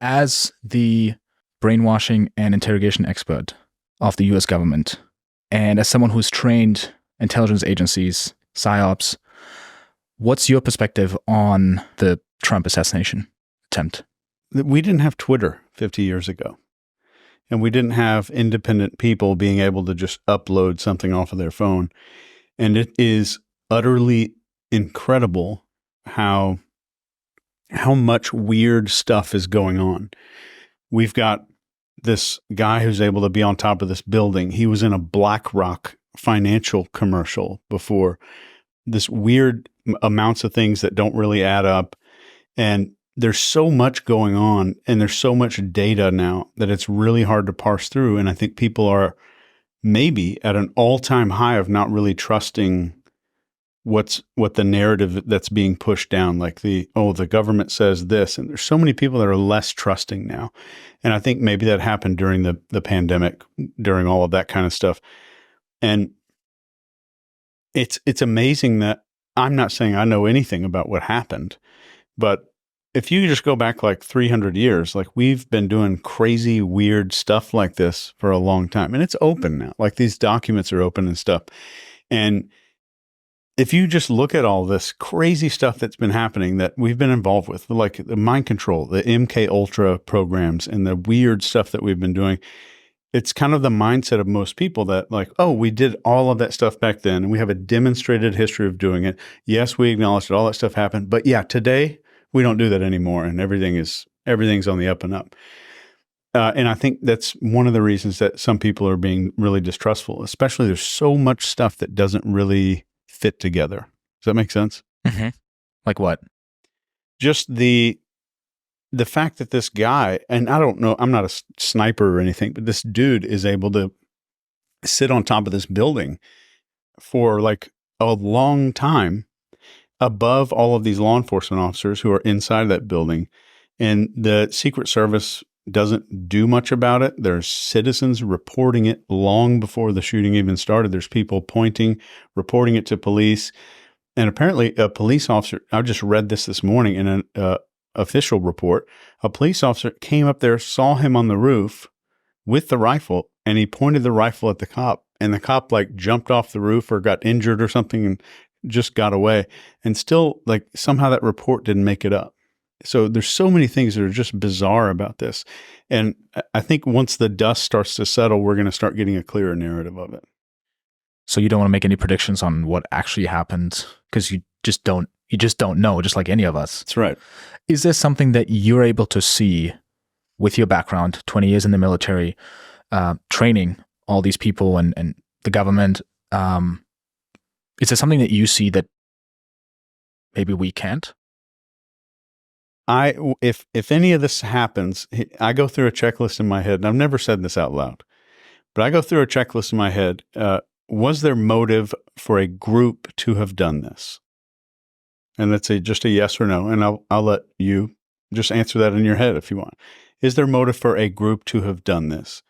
As the brainwashing and interrogation expert of the US government, and as someone who's trained intelligence agencies, PSYOPs, what's your perspective on the Trump assassination attempt? We didn't have Twitter 50 years ago, and we didn't have independent people being able to just upload something off of their phone. And it is utterly incredible how much weird stuff is going on. We've got this guy who's able to be on top of this building. He was in a BlackRock financial commercial before. This weird amounts of things that don't really add up. And there's so much going on, and there's so much data now that it's really hard to parse through. And I think people are maybe at an all-time high of not really trusting what the narrative that's being pushed down, like the government says this. And there's so many people that are less trusting now. And I think maybe that happened during the pandemic, during all of that kind of stuff. And it's amazing that I'm not saying I know anything about what happened, but if you just go back like 300 years, like we've been doing crazy, weird stuff like this for a long time. And it's open now. Like these documents are open and stuff. And if you just look at all this crazy stuff that's been happening that we've been involved with, like the mind control, the MK Ultra programs, and the weird stuff that we've been doing, it's kind of the mindset of most people that like, oh, we did all of that stuff back then, and we have a demonstrated history of doing it. Yes, we acknowledge that all that stuff happened, but yeah, today we don't do that anymore, and everything's on the up and up. And I think that's one of the reasons that some people are being really distrustful, especially there's so much stuff that doesn't really fit together. Does that make sense? Mm-hmm. Like what? Just the fact that this guy, and I don't know, I'm not a sniper or anything, but this dude is able to sit on top of this building for like a long time above all of these law enforcement officers who are inside that building. And the Secret Service doesn't do much about it. There's citizens reporting it long before the shooting even started. There's people reporting it to police. And apparently a police officer, I just read this morning in an official report, a police officer came up there, saw him on the roof with the rifle, and he pointed the rifle at the cop. And the cop like jumped off the roof or got injured or something and just got away. And still like somehow that report didn't make it up. So there's so many things that are just bizarre about this. And I think once the dust starts to settle, we're going to start getting a clearer narrative of it. So you don't want to make any predictions on what actually happened because you just don't know, just like any of us. That's right. Is there something that you're able to see with your background, 20 years in the military, training all these people and the government? Is there something that you see that maybe we can't? If any of this happens, I go through a checklist in my head, and I've never said this out loud, but I go through a checklist in my head. Was there motive for a group to have done this? And that's just a yes or no. And I'll let you just answer that in your head if you want. Is there motive for a group to have done this?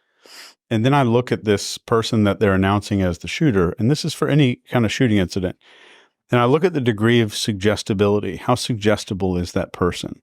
And then I look at this person that they're announcing as the shooter, and this is for any kind of shooting incident. And I look at the degree of suggestibility. How suggestible is that person?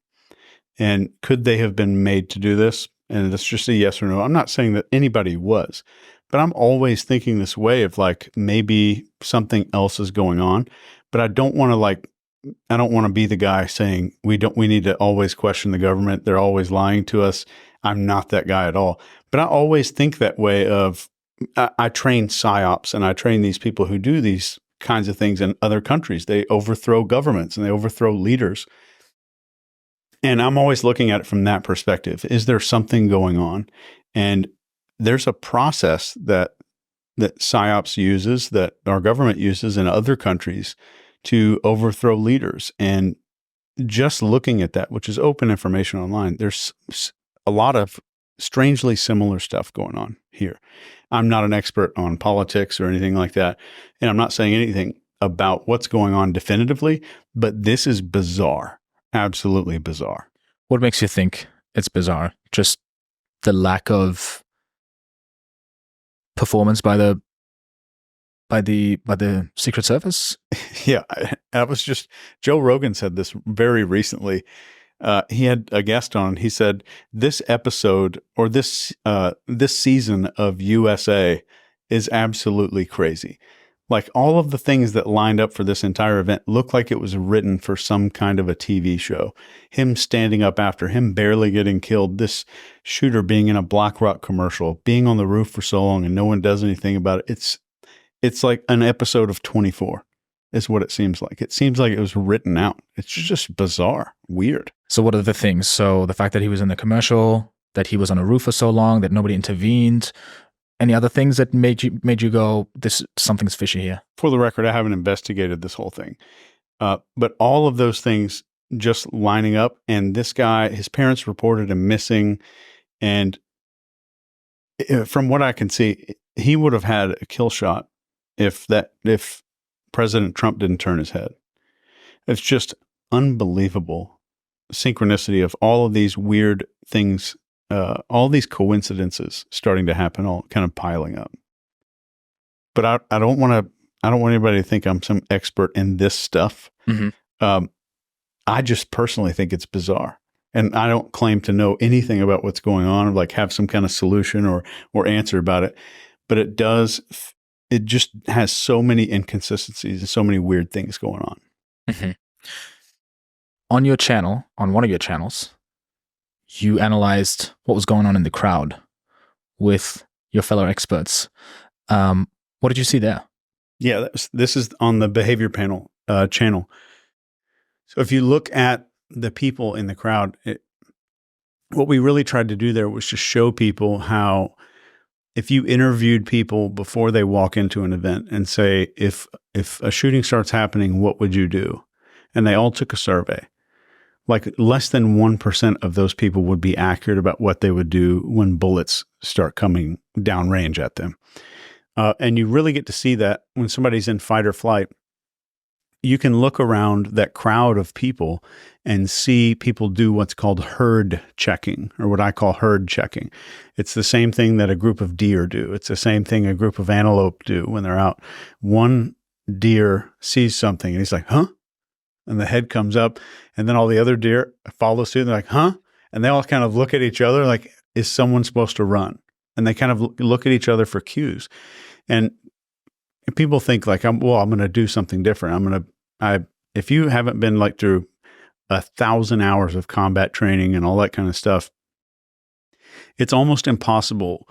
And could they have been made to do this? And it's just a yes or no. I'm not saying that anybody was, but I'm always thinking this way of like, maybe something else is going on, but I don't want to be the guy saying we need to always question the government. They're always lying to us. I'm not that guy at all. But I always think that way of, I train PSYOPs and I train these people who do these kinds of things in other countries. They overthrow governments and they overthrow leaders. And I'm always looking at it from that perspective. Is there something going on? And there's a process that PSYOPs uses, that our government uses in other countries to overthrow leaders. And just looking at that, which is open information online, there's a lot of strangely similar stuff going on here. I'm not an expert on politics or anything like that. And I'm not saying anything about what's going on definitively, but this is bizarre. Absolutely bizarre. What makes you think it's bizarre? Just the lack of performance by the Secret Service? Yeah, I was just, Joe Rogan said this very recently. he had a guest on. He said, this episode or this season of USA is absolutely crazy. Like all of the things that lined up for this entire event looked like it was written for some kind of a TV show. Him standing up after him, barely getting killed. This shooter being in a BlackRock commercial, being on the roof for so long and no one does anything about it. It's like an episode of 24 is what it seems like. It seems like it was written out. It's just bizarre, weird. So what are the things? So the fact that he was in the commercial, that he was on a roof for so long, that nobody intervened. Any other things that made you go, something's fishy here? For the record, I haven't investigated this whole thing. But all of those things just lining up, and this guy, his parents reported him missing, and from what I can see, he would have had a kill shot if President Trump didn't turn his head. It's just unbelievable synchronicity of all of these weird things, all these coincidences starting to happen, all kind of piling up. But I don't want anybody to think I'm some expert in this stuff. Mm-hmm. I just personally think it's bizarre. And I don't claim to know anything about what's going on or like have some kind of solution or answer about it. But it just has so many inconsistencies and so many weird things going on. Mm-hmm. On your channel, on one of your channels, you analyzed what was going on in the crowd with your fellow experts. What did you see there? Yeah, this is on the behavior panel channel. So if you look at the people in the crowd, what we really tried to do there was to show people how if you interviewed people before they walk into an event and say, if a shooting starts happening, what would you do? And they all took a survey. Like less than 1% of those people would be accurate about what they would do when bullets start coming downrange at them. And you really get to see that when somebody's in fight or flight. You can look around that crowd of people and see people do what's called herd checking, or what I call herd checking. It's the same thing that a group of deer do. It's the same thing a group of antelope do when they're out. One deer sees something and he's like, huh? And the head comes up, and then all the other deer follow suit. And they're like, huh? And they all kind of look at each other like, is someone supposed to run? And they kind of look at each other for cues. And people think like, I'm going to do something different. If you haven't been like through 1,000 hours of combat training and all that kind of stuff, it's almost impossible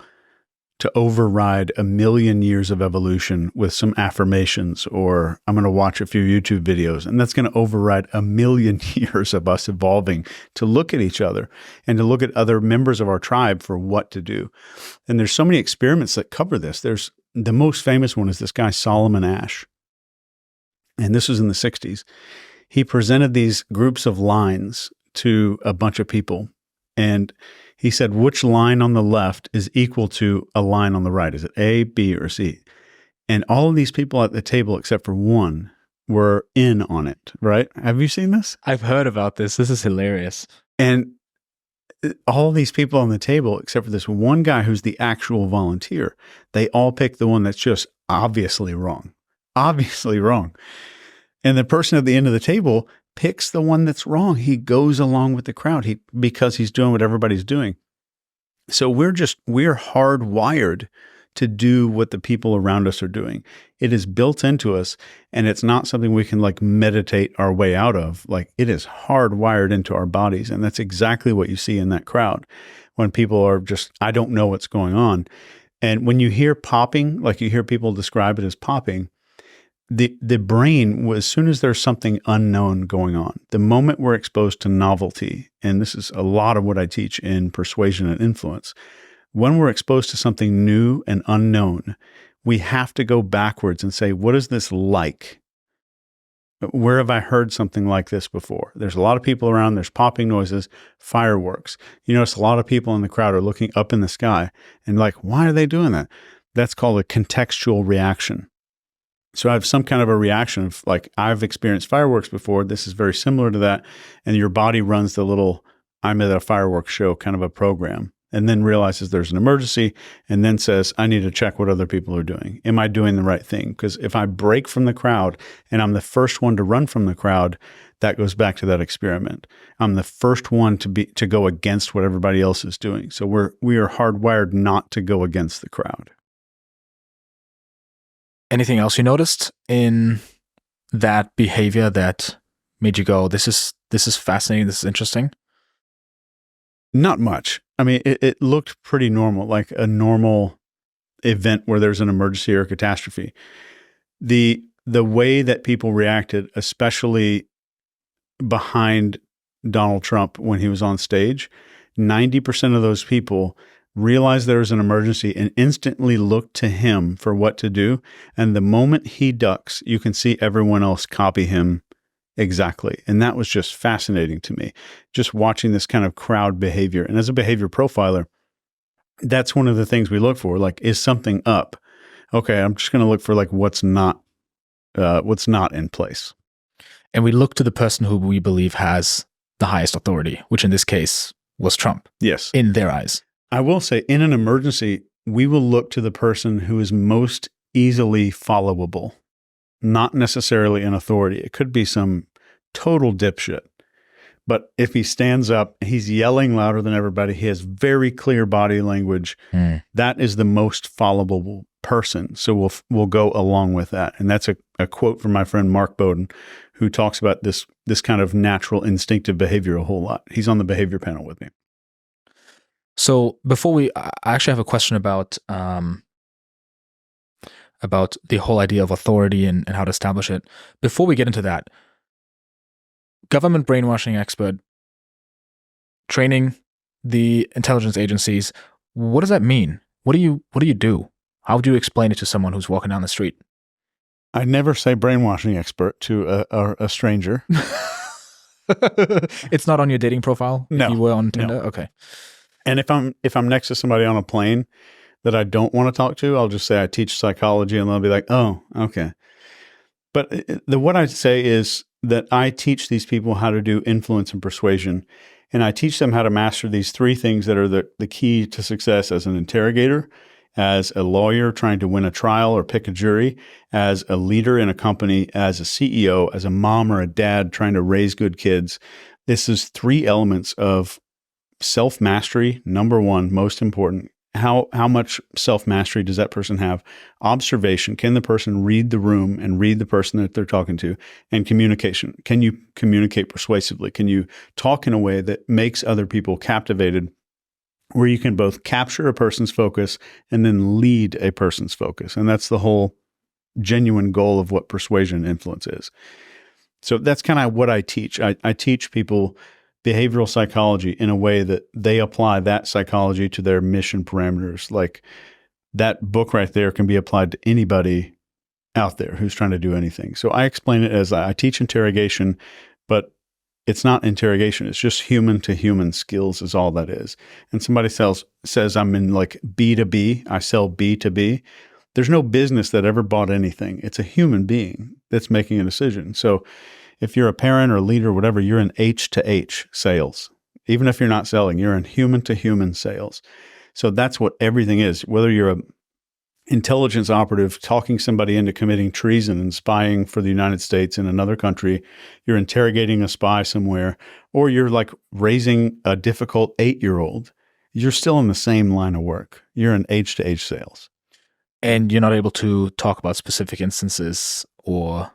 to override 1,000,000 years of evolution with some affirmations, or I'm going to watch a few YouTube videos, and that's going to override 1,000,000 years of us evolving to look at each other and to look at other members of our tribe for what to do. And there's so many experiments that cover this. There's the most famous one is this guy, Solomon Asch. And this was in the 60s. He presented these groups of lines to a bunch of people. And he said, which line on the left is equal to a line on the right? Is it A, B, or C? And all of these people at the table, except for one, were in on it, right? Have you seen this? I've heard about this. This is hilarious. And all of these people on the table, except for this one guy who's the actual volunteer, they all pick the one that's just obviously wrong. Obviously wrong. And the person at the end of the table picks the one that's wrong. He goes along with the crowd because he's doing what everybody's doing. So we're hardwired to do what the people around us are doing. It is built into us, and it's not something we can like meditate our way out of. Like it is hardwired into our bodies. And that's exactly what you see in that crowd when people are just, I don't know what's going on. And when you hear popping, like you hear people describe it as popping, the brain, as soon as there's something unknown going on, the moment we're exposed to novelty, and this is a lot of what I teach in persuasion and influence, when we're exposed to something new and unknown, we have to go backwards and say, what is this like? Where have I heard something like this before? There's a lot of people around, there's popping noises, fireworks. You notice a lot of people in the crowd are looking up in the sky and like, why are they doing that? That's called a contextual reaction. So I have some kind of a reaction of like, I've experienced fireworks before. This is very similar to that. And your body runs the little, I'm at a fireworks show kind of a program. and then realizes there's an emergency and then says, I need to check what other people are doing. Am I doing the right thing? Because if I break from the crowd and I'm the first one to run from the crowd, that goes back to that experiment. I'm the first one to go against what everybody else is doing. So we are hardwired not to go against the crowd. Anything else you noticed in that behavior that made you go, this is fascinating, this is interesting? Not much. I mean, it looked pretty normal, like a normal event where there's an emergency or a catastrophe. The way that people reacted, especially behind Donald Trump when he was on stage, 90% of those people realized there was an emergency and instantly looked to him for what to do. And the moment he ducks, you can see everyone else copy him exactly. And that was just fascinating to me, just watching this kind of crowd behavior. And as a behavior profiler, that's one of the things we look for. Like, is something up? Okay, I'm just going to look for like what's not in place. And we look to the person who we believe has the highest authority, which in this case was Trump. Yes. In their eyes. I will say, in an emergency, we will look to the person who is most easily followable, not necessarily an authority. It could be some total dipshit. But if he stands up, he's yelling louder than everybody, he has very clear body language, that is the most followable person. So we'll go along with that. And that's a quote from my friend Mark Bowden, who talks about this kind of natural instinctive behavior a whole lot. He's on the behavior panel with me. So I actually have a question about the whole idea of authority and how to establish it. Before we get into that, government brainwashing expert training the intelligence agencies, what does that mean? What do you do? How do you explain it to someone who's walking down the street? I never say brainwashing expert to a stranger. It's not on your dating profile? No. If you were on Tinder? No. Okay. And if I'm next to somebody on a plane that I don't want to talk to, I'll just say I teach psychology, and they'll be like, "Oh, okay." But what I say is that I teach these people how to do influence and persuasion, and I teach them how to master these three things that are the key to success as an interrogator, as a lawyer trying to win a trial or pick a jury, as a leader in a company, as a CEO, as a mom or a dad trying to raise good kids. This is three elements of self-mastery, number one, most important. How much self-mastery does that person have? Observation. Can the person read the room and read the person that they're talking to? And communication. Can you communicate persuasively? Can you talk in a way that makes other people captivated, where you can both capture a person's focus and then lead a person's focus? And that's the whole genuine goal of what persuasion and influence is. So that's kind of what I teach. I teach people behavioral psychology in a way that they apply that psychology to their mission parameters. Like, that book right there can be applied to anybody out there who's trying to do anything. So I explain it as I teach interrogation, but it's not interrogation. It's just human to human skills is all that is. And somebody says I'm in like B2B, I sell B2B. There's no business that ever bought anything. It's a human being that's making a decision. So if you're a parent or a leader or whatever, you're in H to H sales. Even if you're not selling, you're in human to human sales. So that's what everything is. Whether you're an intelligence operative talking somebody into committing treason and spying for the United States in another country, you're interrogating a spy somewhere, or you're like raising a difficult 8-year-old, you're still in the same line of work. You're in H to H sales. And you're not able to talk about specific instances or...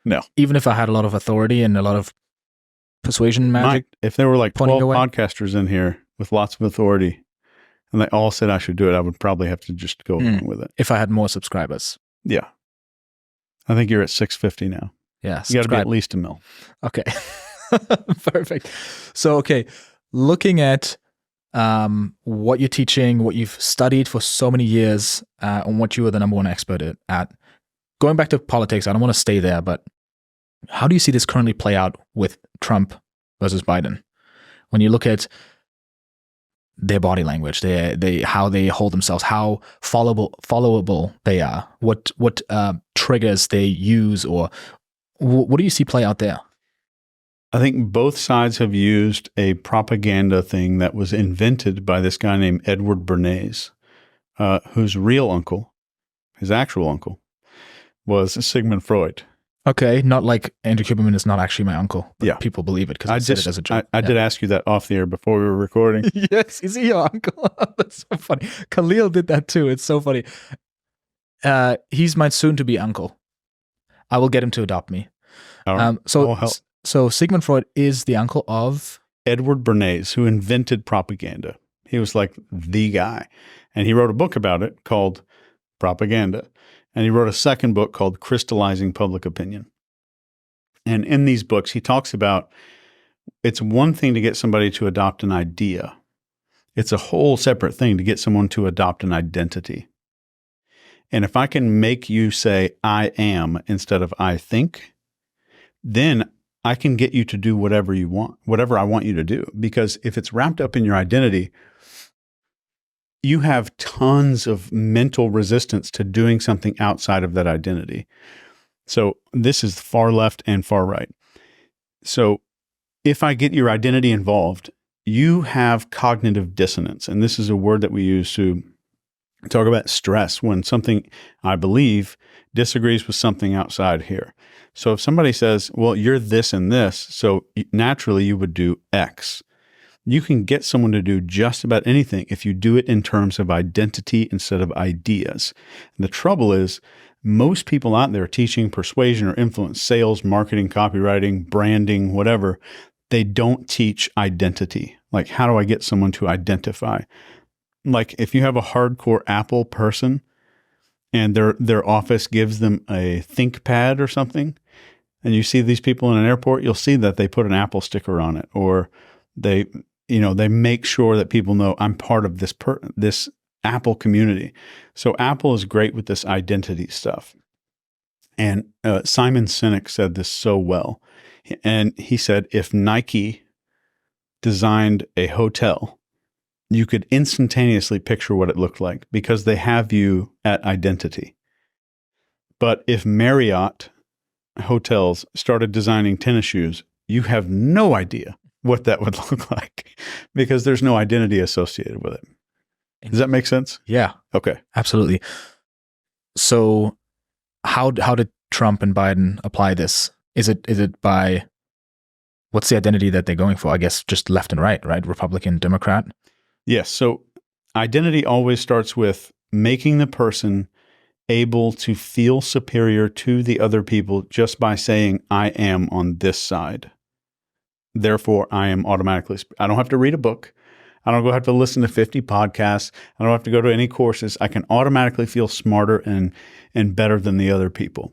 No. Even if I had a lot of authority and a lot of persuasion magic. If there were like 12 podcasters in here with lots of authority and they all said I should do it, I would probably have to just go along with it. If I had more subscribers. Yeah. I think you're at 650 now. Yeah. You got to be at least 1 mil. Okay. Perfect. So, okay. Looking at what you're teaching, what you've studied for so many years, and what you are the number one expert at. Going back to politics, I don't want to stay there, but how do you see this currently play out with Trump versus Biden? When you look at their body language, how they hold themselves, how followable they are, what triggers they use, or what do you see play out there? I think both sides have used a propaganda thing that was invented by this guy named Edward Bernays, whose real uncle, his actual uncle, was Sigmund Freud. Okay, not like Andrew Huberman is not actually my uncle, but Yeah. people believe it because I said it as a joke. I did ask you that off the air before we were recording. Yes, is he your uncle? That's so funny. Khalil did that too. It's so funny. He's my soon-to-be uncle. I will get him to adopt me. All right. So Sigmund Freud is the uncle of Edward Bernays, who invented propaganda. He was like the guy. And he wrote a book about it called Propaganda. And he wrote a second book called Crystallizing Public Opinion. And in these books, he talks about it's one thing to get somebody to adopt an idea. It's a whole separate thing to get someone to adopt an identity. And if I can make you say, I am, instead of I think, then I can get you to do whatever you want, whatever I want you to do. Because if it's wrapped up in your identity, you have tons of mental resistance to doing something outside of that identity. So this is far left and far right. So if I get your identity involved, you have cognitive dissonance. And this is a word that we use to talk about stress when something, I believe, disagrees with something outside here. So if somebody says, well, you're this and this, so naturally you would do X. You can get someone to do just about anything if you do it in terms of identity instead of ideas. And the trouble is, most people out there teaching persuasion or influence, sales, marketing, copywriting, branding, whatever, they don't teach identity. Like, how do I get someone to identify? Like, if you have a hardcore Apple person and their office gives them a ThinkPad or something, and you see these people in an airport, you'll see that they put an Apple sticker on it, or they make sure that people know I'm part of this Apple community. So Apple is great with this identity stuff. And Simon Sinek said this so well. And he said, if Nike designed a hotel, you could instantaneously picture what it looked like because they have you at identity. But if Marriott hotels started designing tennis shoes, you have no idea what that would look like because there's no identity associated with it. Does that make sense? Yeah. Okay. Absolutely. So how did Trump and Biden apply this? Is it by what's the identity that they're going for? I guess just left and right? Republican, Democrat? Yes. So identity always starts with making the person able to feel superior to the other people just by saying, I am on this side. Therefore, I am automatically, I don't have to read a book. I don't have to listen to 50 podcasts. I don't have to go to any courses. I can automatically feel smarter and better than the other people.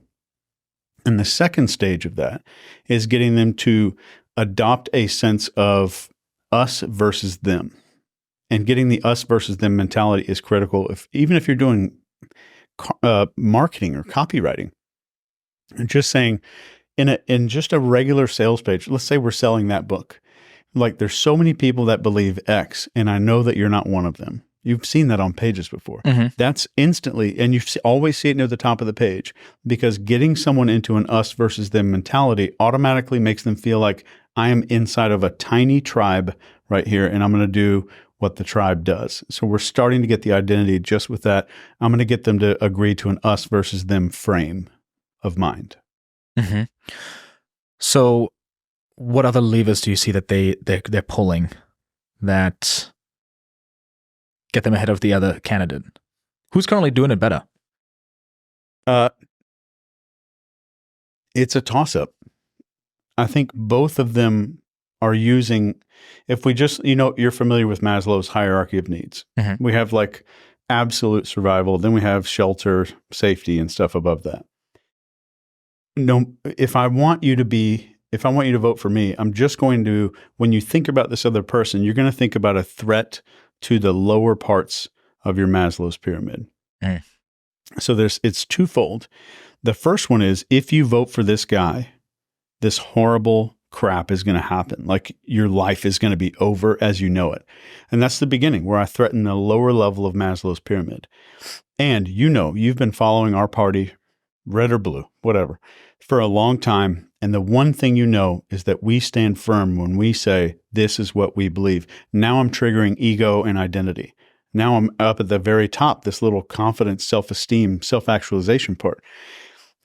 And the second stage of that is getting them to adopt a sense of us versus them. And getting the us versus them mentality is critical. Even if you're doing marketing or copywriting, and just saying in just a regular sales page, let's say we're selling that book. Like, there's so many people that believe X, and I know that you're not one of them. You've seen that on pages before. Mm-hmm. That's instantly, and you always see it near the top of the page, because getting someone into an us versus them mentality automatically makes them feel like I am inside of a tiny tribe right here, and I'm going to do what the tribe does. So we're starting to get the identity just with that. I'm going to get them to agree to an us versus them frame of mind. Mm-hmm. So what other levers do you see that they're pulling that get them ahead of the other candidate? Who's currently doing it better? It's a toss-up. I think both of them are using, if we just, you're familiar with Maslow's hierarchy of needs. Mm-hmm. We have like absolute survival, then we have shelter, safety, and stuff above that. No, if I want you to vote for me, I'm just going to, when you think about this other person, you're going to think about a threat to the lower parts of your Maslow's pyramid. Mm. So it's twofold. The first one is, if you vote for this guy, this horrible crap is going to happen. Like, your life is going to be over as you know it. And that's the beginning, where I threaten the lower level of Maslow's pyramid. And you've been following our party, red or blue, whatever, for a long time. And the one thing you know is that we stand firm when we say, this is what we believe. Now I'm triggering ego and identity. Now I'm up at the very top, this little confidence, self-esteem, self-actualization part.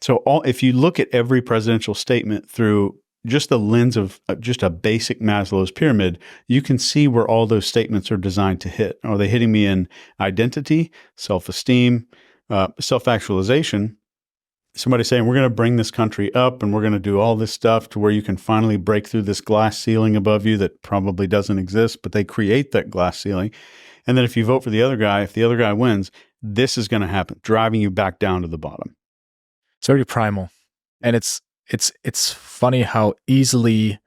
So if you look at every presidential statement through just the lens of just a basic Maslow's pyramid, you can see where all those statements are designed to hit. Are they hitting me in identity, self-esteem, self-actualization? Somebody saying, we're going to bring this country up and we're going to do all this stuff to where you can finally break through this glass ceiling above you that probably doesn't exist, but they create that glass ceiling. And then if you vote for the other guy, if the other guy wins, this is going to happen, driving you back down to the bottom. It's very primal. And it's funny how easily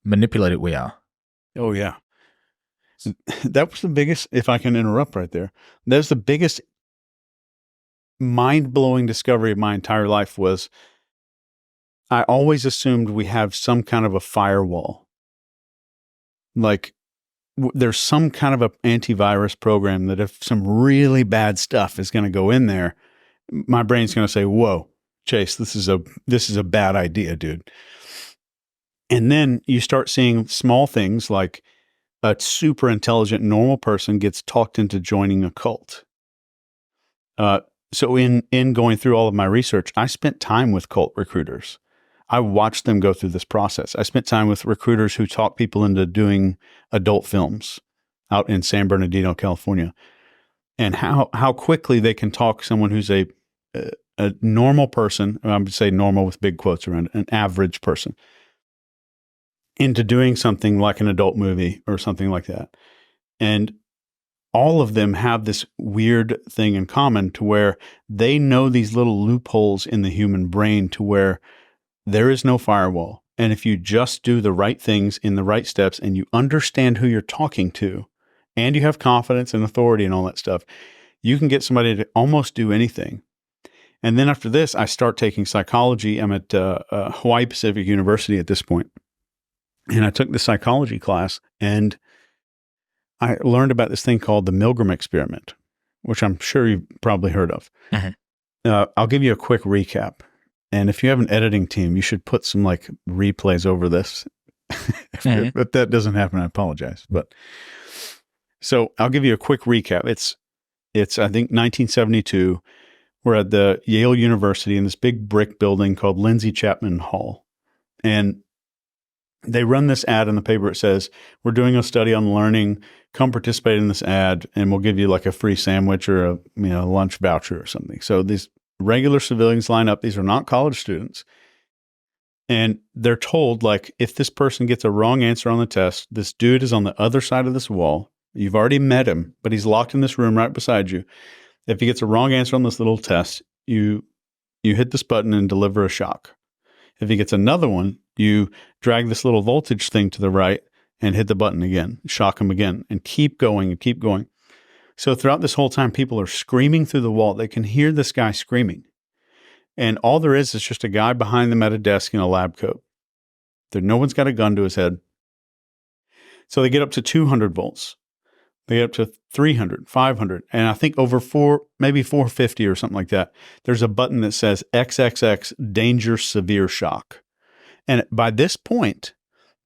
manipulated we are. Oh, yeah. That was the biggest, if I can interrupt right there, that was the biggest mind-blowing discovery of my entire life was I always assumed we have some kind of a firewall. Like there's some kind of an antivirus program that if some really bad stuff is going to go in there, my brain's going to say, whoa, Chase, this is a bad idea, dude. And then you start seeing small things like a super intelligent, normal person gets talked into joining a cult. So in going through all of my research, I spent time with cult recruiters. I watched them go through this process. I spent time with recruiters who talk people into doing adult films out in San Bernardino, California, and how quickly they can talk someone who's a normal person, I would say normal with big quotes around it, an average person, into doing something like an adult movie or something like that. And all of them have this weird thing in common to where they know these little loopholes in the human brain to where there is no firewall. And if you just do the right things in the right steps and you understand who you're talking to and you have confidence and authority and all that stuff, you can get somebody to almost do anything. And then after this, I start taking psychology. I'm at Hawaii Pacific University at this point. And I took the psychology class and I learned about this thing called the Milgram experiment, which I'm sure you've probably heard of. Mm-hmm. I'll give you a quick recap. And if you have an editing team, you should put some like replays over this. If that doesn't happen, I apologize. But so I'll give you a quick recap. It's I think 1972. We're at the Yale University in this big brick building called Lindsay Chapman Hall. And they run this ad in the paper. It says, we're doing a study on learning. Come participate in this ad and we'll give you like a free sandwich or a lunch voucher or something. So these regular civilians line up. These are not college students. And they're told, like, if this person gets a wrong answer on the test, this dude is on the other side of this wall. You've already met him, but he's locked in this room right beside you. If he gets a wrong answer on this little test, you hit this button and deliver a shock. If he gets another one, you drag this little voltage thing to the right and hit the button again, shock him again, and keep going and keep going. So throughout this whole time, people are screaming through the wall. They can hear this guy screaming. And all there is just a guy behind them at a desk in a lab coat. No one's got a gun to his head. So they get up to 200 volts. They get up to 300, 500. And I think over maybe 450 or something like that, there's a button that says XXX, danger, severe shock. And by this point,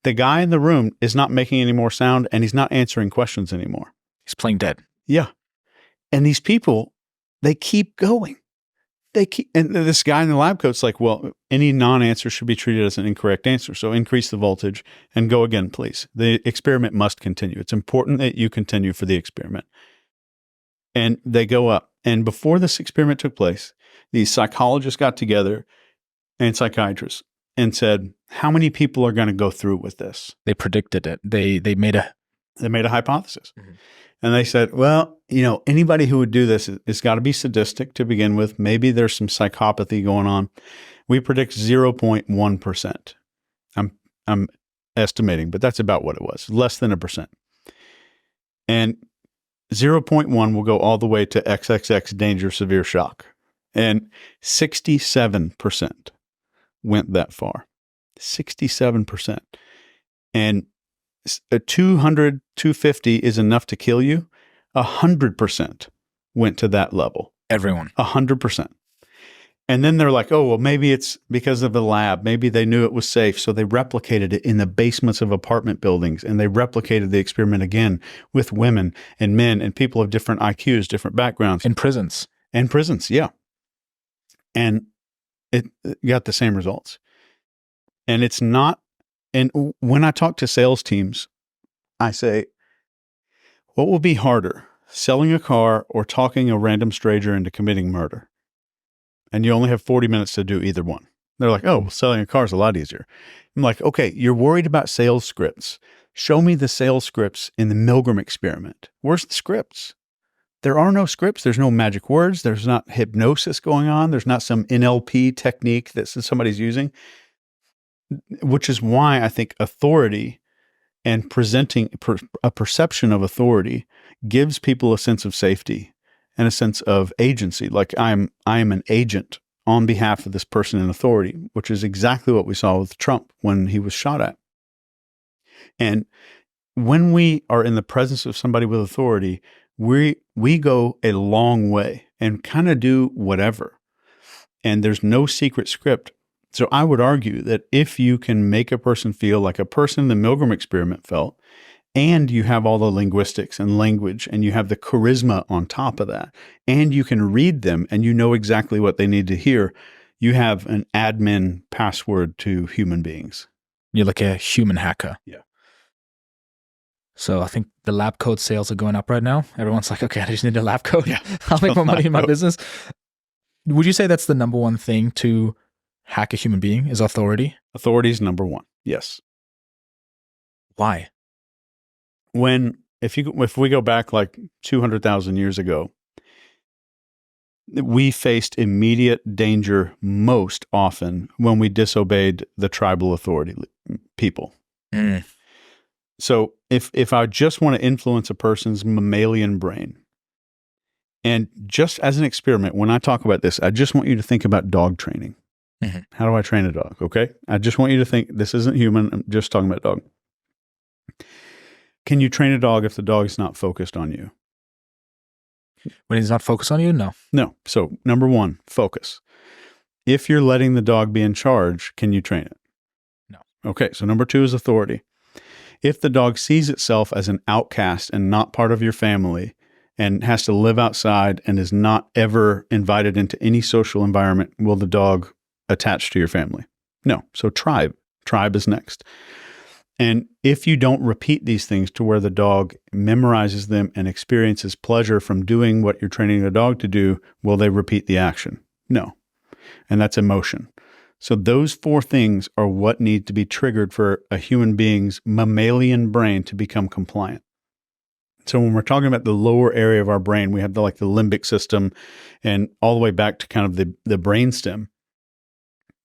the guy in the room is not making any more sound and he's not answering questions anymore. He's playing dead. Yeah. And these people, they keep going. And this guy in the lab coat's like, well, any non-answer should be treated as an incorrect answer. So increase the voltage and go again, please. The experiment must continue. It's important that you continue for the experiment. And they go up. And before this experiment took place, these psychologists got together and psychiatrists and said, how many people are going to go through with this? They predicted it. They made a hypothesis. Mm-hmm. And they said, well, anybody who would do this has got to be sadistic to begin with. Maybe there's some psychopathy going on. We predict 0.1%. I'm estimating, but that's about what it was, less than 1%. And 0.1 will go all the way to XXX, danger, severe shock. And 67% went that far. 67%. And 200, 250 is enough to kill you. 100% went to that level. Everyone. 100%. And then they're like, oh, well, maybe it's because of the lab. Maybe they knew it was safe. So they replicated it in the basements of apartment buildings. And they replicated the experiment again with women and men and people of different IQs, different backgrounds. In prisons. And prisons, yeah. And it got the same results. And it's not, and when I talk to sales teams, I say, what will be harder, selling a car or talking a random stranger into committing murder? And you only have 40 minutes to do either one. They're like, oh, well, selling a car is a lot easier. I'm like, okay, you're worried about sales scripts. Show me the sales scripts in the Milgram experiment. Where's the scripts? There are no scripts. There's no magic words. There's not hypnosis going on. There's not some NLP technique that somebody's using, which is why I think authority and presenting a perception of authority gives people a sense of safety and a sense of agency. Like I am an agent on behalf of this person in authority, which is exactly what we saw with Trump when he was shot at. And when we are in the presence of somebody with authority, we go a long way and kind of do whatever. And there's no secret script. So I would argue that if you can make a person feel like a person the Milgram experiment felt, and you have all the linguistics and language, and you have the charisma on top of that, and you can read them, and you know exactly what they need to hear, you have an admin password to human beings. You're like a human hacker. Yeah. So I think the lab coat sales are going up right now. Everyone's like, okay, I just need a lab coat. Yeah. I'll make more money in my business. Would you say that's the number one thing to hack a human being is authority? Authority is number one. Yes. Why? If we go back like 200,000 years ago, we faced immediate danger most often when we disobeyed the tribal authority people. Mm. So if I just want to influence a person's mammalian brain, and just as an experiment, when I talk about this, I just want you to think about dog training. Mm-hmm. How do I train a dog? Okay. I just want you to think this isn't human. I'm just talking about dog. Can you train a dog if the dog is not focused on you? When he's not focused on you? No. No. So number one, focus. If you're letting the dog be in charge, can you train it? No. Okay. So number two is authority. If the dog sees itself as an outcast and not part of your family and has to live outside and is not ever invited into any social environment, will the dog attach to your family? No. So tribe is next. And if you don't repeat these things to where the dog memorizes them and experiences pleasure from doing what you're training the dog to do, will they repeat the action? No. And that's emotion. So those four things are what need to be triggered for a human being's mammalian brain to become compliant. So when we're talking about the lower area of our brain, we have the limbic system and all the way back to kind of the brainstem.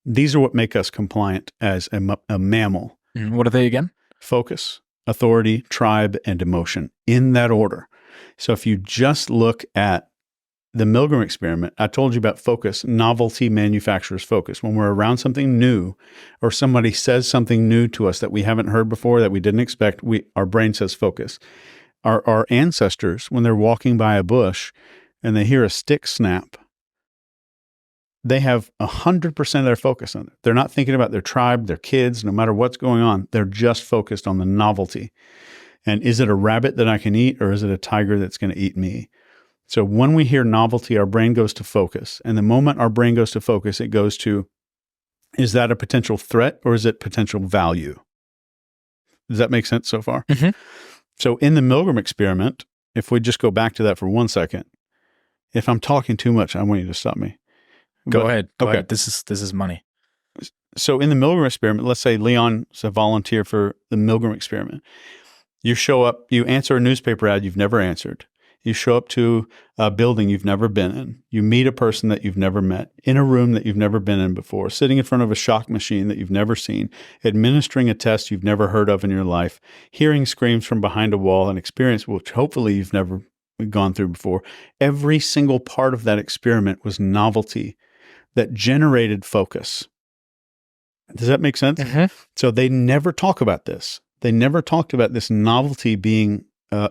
These are what make us compliant as a mammal. What are they again? Focus, authority, tribe, and emotion in that order. So if you just look at the Milgram experiment, I told you about focus. Novelty manufactures focus. When we're around something new or somebody says something new to us that we haven't heard before, that we didn't expect, our brain says focus. Our ancestors, when they're walking by a bush and they hear a stick snap, they have 100% of their focus on it. They're not thinking about their tribe, their kids, no matter what's going on. They're just focused on the novelty. And is it a rabbit that I can eat, or is it a tiger that's going to eat me? So when we hear novelty, our brain goes to focus. And the moment our brain goes to focus, it goes to, is that a potential threat or is it potential value? Does that make sense so far? Mm-hmm. So in the Milgram experiment, if we just go back to that for 1 second, if I'm talking too much, I want you to stop me. Go ahead. Go okay. ahead. This is money. So in the Milgram experiment, let's say Leon's a volunteer for the Milgram experiment. You show up, you answer a newspaper ad you've never answered. You show up to a building you've never been in. You meet a person that you've never met, in a room that you've never been in before, sitting in front of a shock machine that you've never seen, administering a test you've never heard of in your life, hearing screams from behind a wall, an experience which hopefully you've never gone through before. Every single part of that experiment was novelty that generated focus. Does that make sense? Mm-hmm. So they never talk about this. They never talked about this novelty being a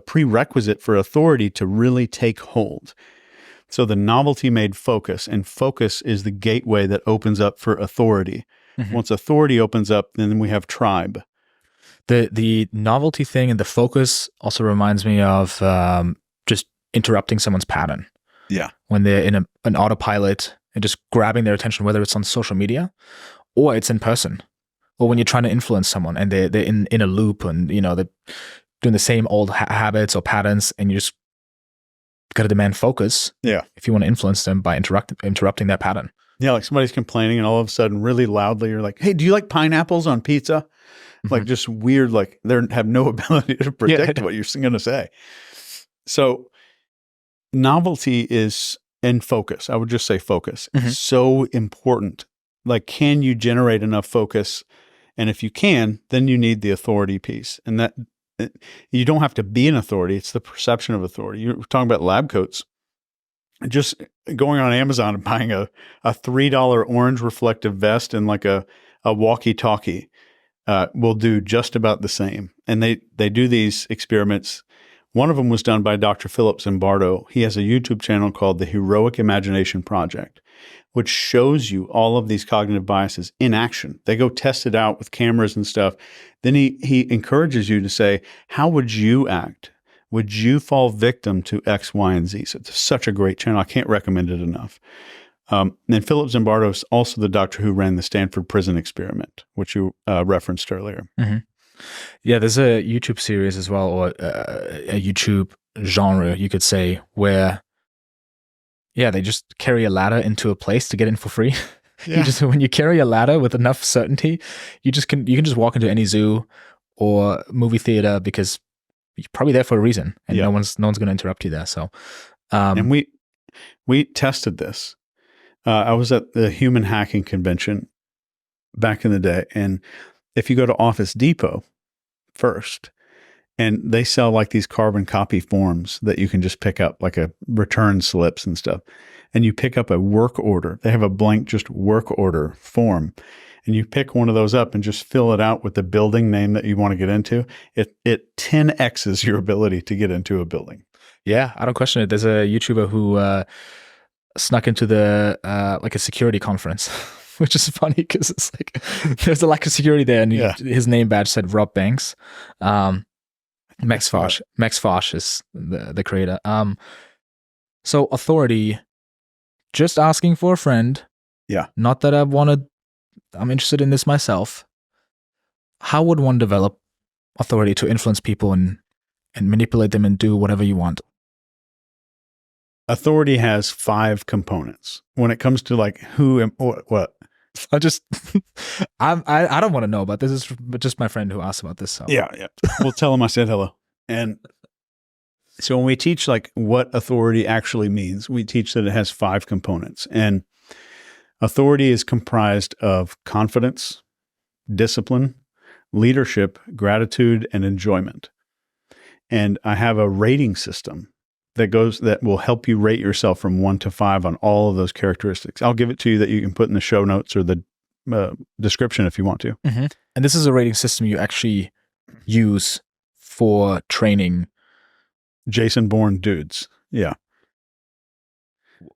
prerequisite for authority to really take hold. So the novelty made focus, and focus is the gateway that opens up for authority. Once authority opens up, then we have tribe. The novelty thing and the focus also reminds me of just interrupting someone's pattern. Yeah. When they're in an autopilot and just grabbing their attention, whether it's on social media or it's in person, or when you're trying to influence someone and they're in a loop and, they're doing the same old habits or patterns, and you just got to demand focus. Yeah. If you want to influence them by interrupting that pattern. Yeah, like somebody's complaining and all of a sudden really loudly you're like, hey, do you like pineapples on pizza? Like just weird, like they have no ability to predict what you're going to say. So novelty is in focus. I would just say focus. It's so important. Like, can you generate enough focus? And if you can, then you need the authority piece. And that you don't have to be an authority. It's the perception of authority. You're talking about lab coats. Just going on Amazon and buying a $3 orange reflective vest and like a walkie-talkie will do just about the same. And they do these experiments. One of them was done by Dr. Philip Zimbardo. He has a YouTube channel called the Heroic Imagination Project, which shows you all of these cognitive biases in action. They go test it out with cameras and stuff. Then he encourages you to say, how would you act? Would you fall victim to X, Y, and Z? So it's such a great channel. I can't recommend it enough. And Philip Zimbardo is also the doctor who ran the Stanford Prison Experiment, which you referenced earlier. Yeah, there's a YouTube series as well, or a YouTube genre, you could say, where, they just carry a ladder into a place to get in for free. Yeah. When you carry a ladder with enough certainty, you can just walk into any zoo or movie theater because you're probably there for a reason, and no one's going to interrupt you there. So, and we tested this. I was at the Human Hacking Convention back in the day, and if you go to Office Depot first, and they sell like these carbon copy forms that you can just pick up, like a return slips and stuff, and you pick up a work order. They have a blank just work order form. And you pick one of those up and just fill it out with the building name that you want to get into. It 10x's your ability to get into a building. Yeah, I don't question it. There's a YouTuber who snuck into the like a security conference, which is funny because it's like there's a lack of security there, and his name badge said Rob Banks. Max Fosh is the creator. So authority, just asking for a friend. Yeah. Not that I'm interested in this myself. How would one develop authority to influence people and manipulate them and do whatever you want? Authority has 5 components when it comes to like who and what. I don't want to know about this. This is just my friend who asked about this. So. Yeah. We'll tell him I said hello. And so when we teach like what authority actually means, we teach that it has 5 components. And authority is comprised of confidence, discipline, leadership, gratitude, and enjoyment. And I have a rating system that will help you rate yourself from 1 to 5 on all of those characteristics. I'll give it to you that you can put in the show notes or the description if you want to. And this is a rating system you actually use for training Jason Bourne dudes. Yeah.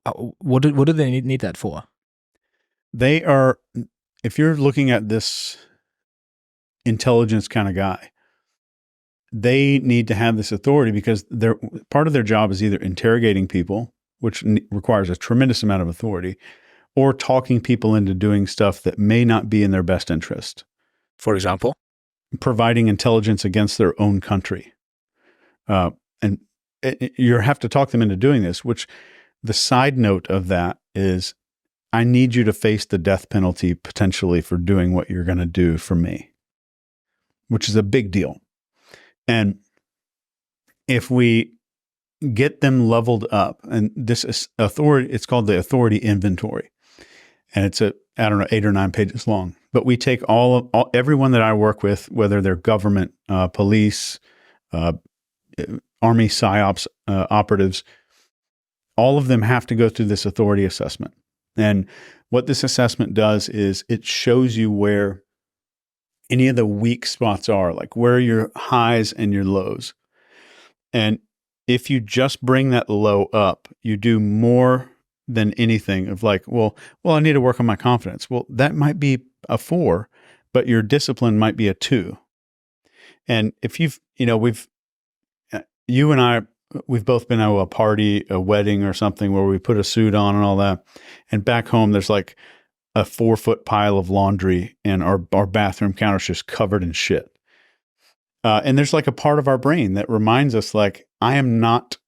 What do they need that for? They are, if you're looking at this intelligence kind of guy, they need to have this authority because part of their job is either interrogating people, which requires a tremendous amount of authority, or talking people into doing stuff that may not be in their best interest. For example? Providing intelligence against their own country. And you have to talk them into doing this, which the side note of that is, I need you to face the death penalty potentially for doing what you're going to do for me, which is a big deal. And if we get them leveled up, and this is authority, it's called the authority inventory. And it's 8 or 9 pages long. But we take everyone that I work with, whether they're government, police, Army PSYOPs operatives, all of them have to go through this authority assessment. And what this assessment does is it shows you where any of the weak spots are, like where your highs and your lows. And if you just bring that low up, you do more than anything of like, well, I need to work on my confidence. Well, that might be a 4, but your discipline might be a 2. And if you and I, we've both been at a party, a wedding or something where we put a suit on and all that. And back home, there's like a 4-foot pile of laundry and our bathroom counter's just covered in shit. And there's like a part of our brain that reminds us like, I am not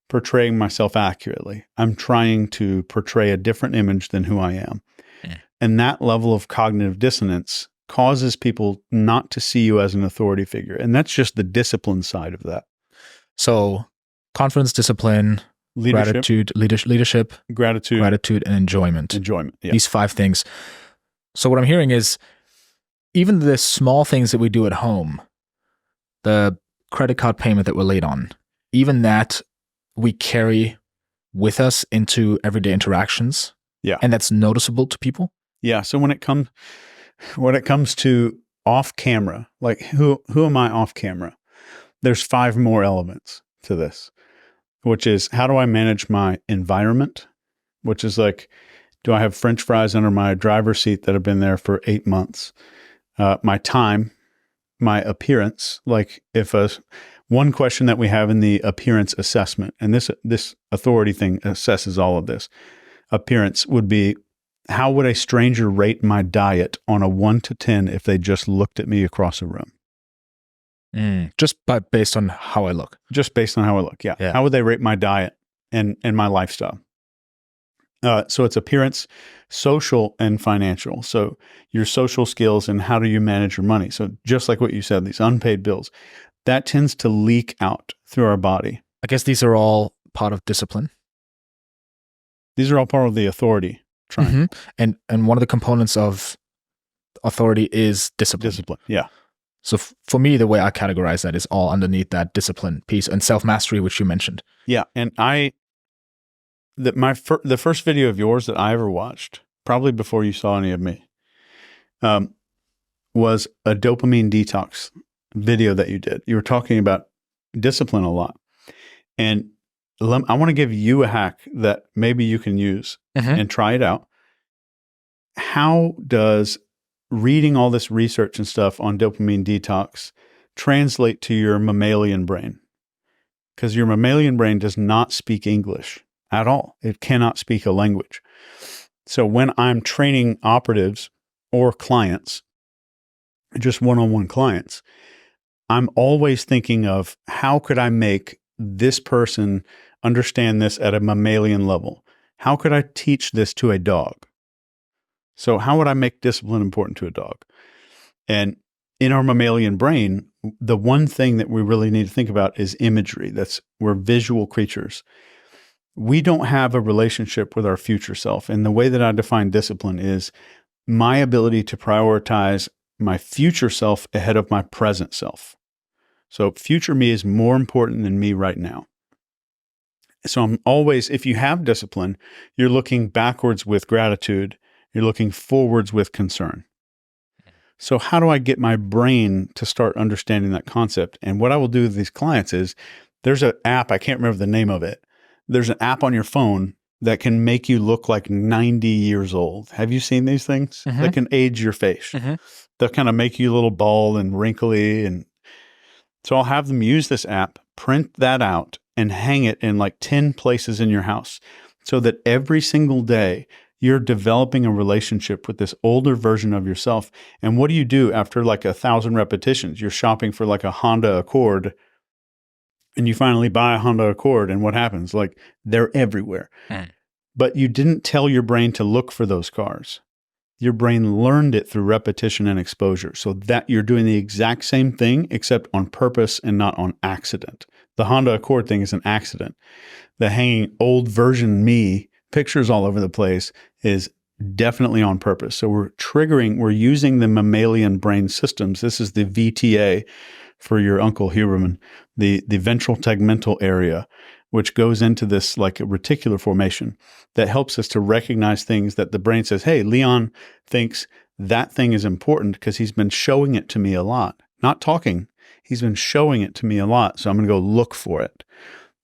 portraying myself accurately. I'm trying to portray a different image than who I am. Yeah. And that level of cognitive dissonance causes people not to see you as an authority figure. And that's just the discipline side of that. So confidence, discipline, leadership, gratitude, and enjoyment. Yeah. These 5 things. So what I'm hearing is even the small things that we do at home, the credit card payment that we're late on, even that we carry with us into everyday interactions. Yeah. And that's noticeable to people. Yeah. So when it comes to off camera, like who am I off camera? There's 5 more elements to this, which is how do I manage my environment, which is like, do I have French fries under my driver's seat that have been there for 8 months? My time, my appearance, like if one question that we have in the appearance assessment, and this authority thing assesses all of this, appearance would be, how would a stranger rate my diet on a 1 to 10 if they just looked at me across a room? Based on how I look. Just based on how I look, yeah. How would they rate my diet and my lifestyle? So it's appearance, social, and financial. So your social skills and how do you manage your money? So just like what you said, these unpaid bills, that tends to leak out through our body. I guess these are all part of discipline. These are all part of the authority triangle. Mm-hmm. And one of the components of authority is discipline. Discipline, yeah. So for me, the way I categorize that is all underneath that discipline piece and self-mastery, which you mentioned. Yeah. And the first video of yours that I ever watched, probably before you saw any of me, was a dopamine detox video that you did. You were talking about discipline a lot. And I want to give you a hack that maybe you can use and try it out. How does reading all this research and stuff on dopamine detox translate to your mammalian brain? Because your mammalian brain does not speak English at all. It cannot speak a language. So when I'm training operatives or clients, just one-on-one clients, I'm always thinking of how could I make this person understand this at a mammalian level? How could I teach this to a dog? So how would I make discipline important to a dog? And in our mammalian brain, the one thing that we really need to think about is imagery. We're visual creatures. We don't have a relationship with our future self. And the way that I define discipline is my ability to prioritize my future self ahead of my present self. So future me is more important than me right now. So I'm always, if you have discipline, you're looking backwards with gratitude. You're looking forwards with concern. So how do I get my brain to start understanding that concept? And what I will do with these clients is there's an app, I can't remember the name of it. There's an app on your phone that can make you look like 90 years old. Have you seen these things? That can age your face. They'll kind of make you a little bald and wrinkly. And so I'll have them use this app, print that out, and hang it in like 10 places in your house so that every single day you're developing a relationship with this older version of yourself. And what do you do after like 1,000 repetitions? You're shopping for like a Honda Accord and you finally buy a Honda Accord. And what happens? Like they're everywhere. But you didn't tell your brain to look for those cars. Your brain learned it through repetition and exposure. So that you're doing the exact same thing, except on purpose and not on accident. The Honda Accord thing is an accident. The hanging old version me pictures all over the place is definitely on purpose. So we're using the mammalian brain systems. This is the VTA for your Uncle Huberman, the ventral tegmental area, which goes into this like a reticular formation that helps us to recognize things that the brain says, hey, Leon thinks that thing is important because he's been showing it to me a lot. Not talking. He's been showing it to me a lot. So I'm going to go look for it.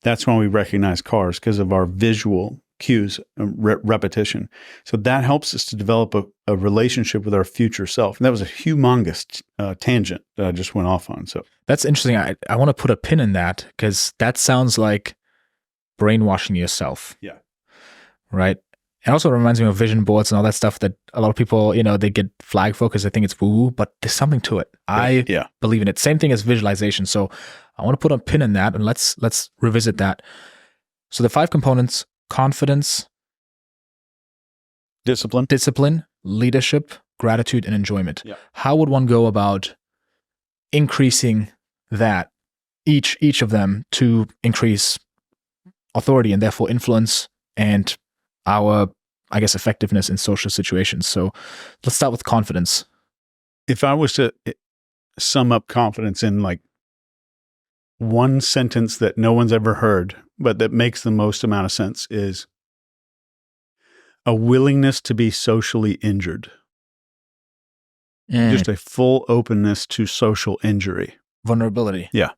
That's when we recognize cars, because of our visual cues, repetition. So that helps us to develop a relationship with our future self. And that was a humongous tangent that I just went off on. So That's interesting. I want to put a pin in that, because that sounds like brainwashing yourself. Yeah. Right. It also reminds me of vision boards and all that stuff that a lot of people, they get flagged for because they think it's woo-woo, but there's something to it. I believe in it. Same thing as visualization. So I want to put a pin in that, and let's revisit that. So the 5 components: confidence, discipline, leadership, gratitude, and enjoyment. Yeah. How would one go about increasing that, each of them, to increase authority and therefore influence and our, I guess, effectiveness in social situations? So let's start with confidence. If I was to sum up confidence in like one sentence that no one's ever heard, but that makes the most amount of sense, is a willingness to be socially injured. Just a full openness to social injury. Vulnerability. Yeah.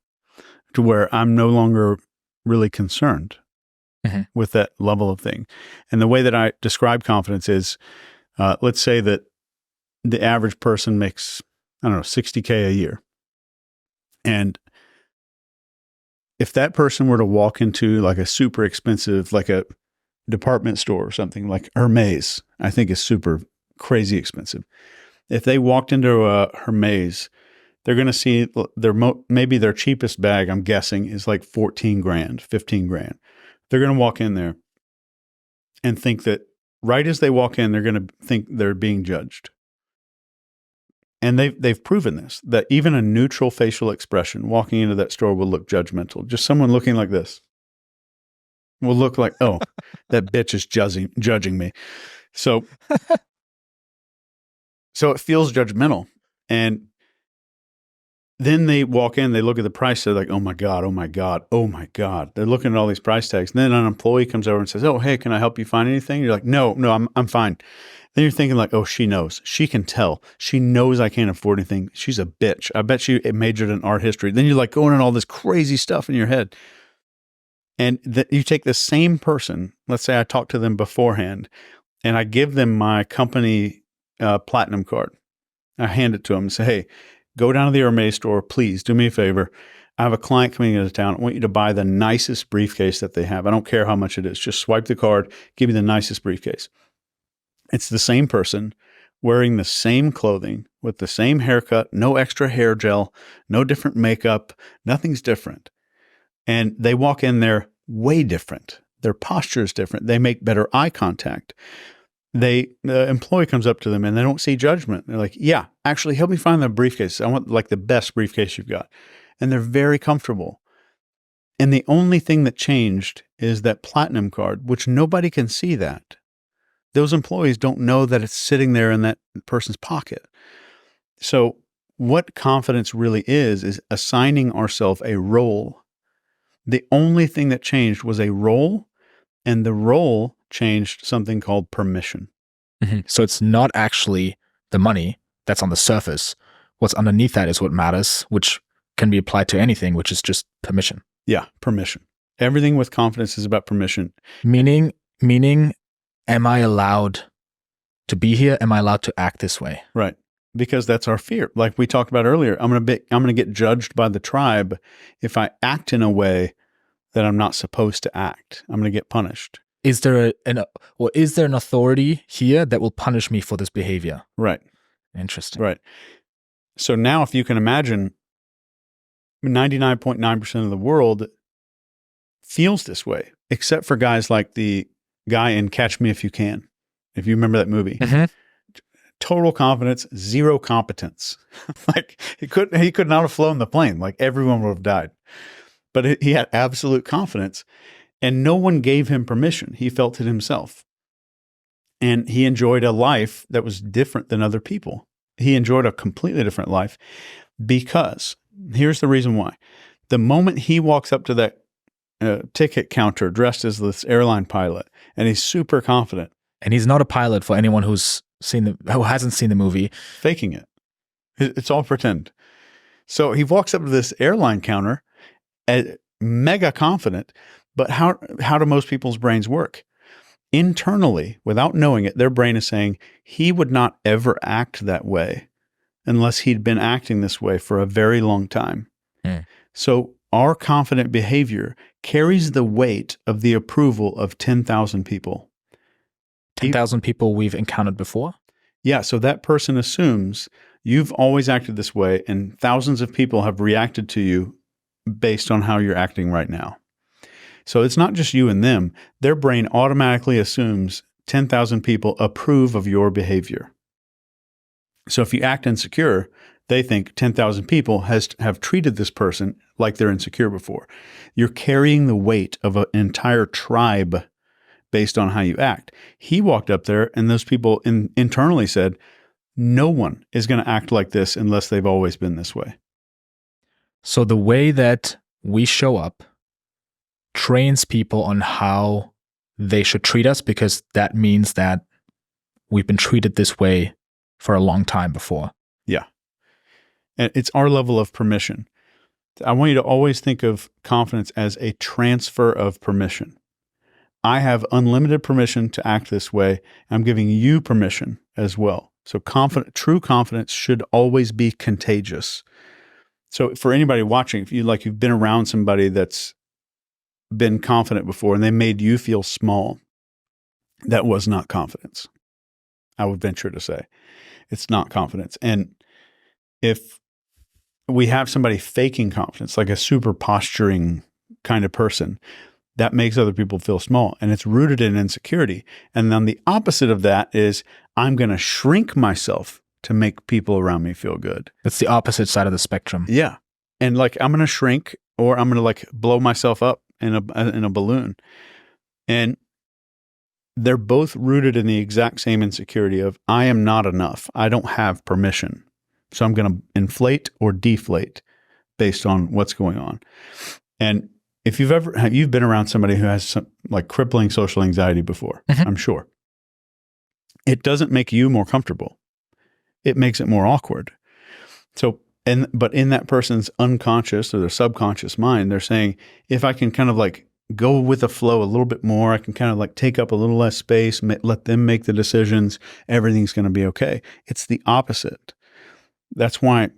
To where I'm no longer really concerned with that level of thing. And the way that I describe confidence is, let's say that the average person makes, I don't know, $60K a year. And if that person were to walk into like a super expensive, like a department store or something, like Hermes, I think is super crazy expensive. If they walked into a Hermes, they're going to see maybe their cheapest bag, I'm guessing, is like 14 grand, 15 grand. They're going to walk in there and think that right as they walk in, they're going to think they're being judged. And they've proven this, that even a neutral facial expression walking into that store will look judgmental. Just someone looking like this will look like, oh, that bitch is judging me. So it feels judgmental. And then they walk in, they look at the price, they're like, oh my God, oh my God, oh my God. They're looking at all these price tags. And then an employee comes over and says, oh, hey, can I help you find anything? You're like, no, I'm fine. Then you're thinking like, oh, she knows. She can tell. She knows I can't afford anything. She's a bitch. I bet she majored in art history. Then you're like going in all this crazy stuff in your head. And you take the same person, let's say I talk to them beforehand, and I give them my company platinum card. I hand it to them and say, hey, go down to the Hermes store, please do me a favor. I have a client coming into town. I want you to buy the nicest briefcase that they have. I don't care how much it is. Just swipe the card, give me the nicest briefcase. It's the same person wearing the same clothing with the same haircut, no extra hair gel, no different makeup, nothing's different. And they walk in there way different. Their posture is different. They make better eye contact. The employee comes up to them and they don't see judgment. They're like, yeah, actually help me find the briefcase. I want like the best briefcase you've got. And they're very comfortable. And the only thing that changed is that platinum card, which nobody can see that. Those employees don't know that it's sitting there in that person's pocket. So what confidence really is assigning ourselves a role. The only thing that changed was a role, and the role changed something called permission. Mm-hmm. So it's not actually the money that's on the surface. What's underneath that is what matters, which can be applied to anything, which is just permission. Yeah, permission. Everything with confidence is about permission. Meaning, am I allowed to be here? Am I allowed to act this way? Right. Because that's our fear. Like we talked about earlier, I'm going to get judged by the tribe if I act in a way that I'm not supposed to act. I'm going to get punished. Is there an authority here that will punish me for this behavior? Right. Interesting. Right. So now if you can imagine, 99.9% of the world feels this way, except for guys like the guy in Catch Me If You Can. If you remember that movie. Mm-hmm. Total confidence, zero competence. Like he could not have flown the plane. Like everyone would have died. But he had absolute confidence, and no one gave him permission. He felt it himself. And he enjoyed a life that was different than other people. He enjoyed a completely different life because here's the reason why. The moment he walks up to that ticket counter dressed as this airline pilot, and he's super confident. And he's not a pilot, for anyone who hasn't seen the movie. Faking it. It's all pretend. So he walks up to this airline counter mega confident, but how do most people's brains work? Internally, without knowing it, their brain is saying he would not ever act that way unless he'd been acting this way for a very long time. Mm. So our confident behavior carries the weight of the approval of 10,000 people. 10,000 people we've encountered before? Yeah, so that person assumes you've always acted this way and thousands of people have reacted to you based on how you're acting right now. So it's not just you and them. Their brain automatically assumes 10,000 people approve of your behavior. So if you act insecure, they think 10,000 people have treated this person like they're insecure before. You're carrying the weight of an entire tribe based on how you act. He walked up there and those people internally said, no one is going to act like this unless they've always been this way. So the way that we show up trains people on how they should treat us, because that means that we've been treated this way for a long time before. Yeah. And it's our level of permission. I want you to always think of confidence as a transfer of permission. I have unlimited permission to act this way. I'm giving you permission as well. So true confidence should always be contagious. So for anybody watching, if you've been around somebody that's been confident before and they made you feel small, that was not confidence. I would venture to say it's not confidence. And if we have somebody faking confidence, like a super posturing kind of person, that makes other people feel small, and it's rooted in insecurity. And then the opposite of that is I'm going to shrink myself to make people around me feel good. It's the opposite side of the spectrum. Yeah. And like, I'm going to shrink, or I'm going to like blow myself up in a balloon. And they're both rooted in the exact same insecurity of I am not enough. I don't have permission. So I'm going to inflate or deflate based on what's going on. And if you've been around somebody who has some like crippling social anxiety before, I'm sure. It doesn't make you more comfortable. It makes it more awkward. So, but in that person's unconscious or their subconscious mind, they're saying, if I can kind of like go with the flow a little bit more, I can kind of like take up a little less space, let them make the decisions, everything's going to be okay. It's the opposite. That's why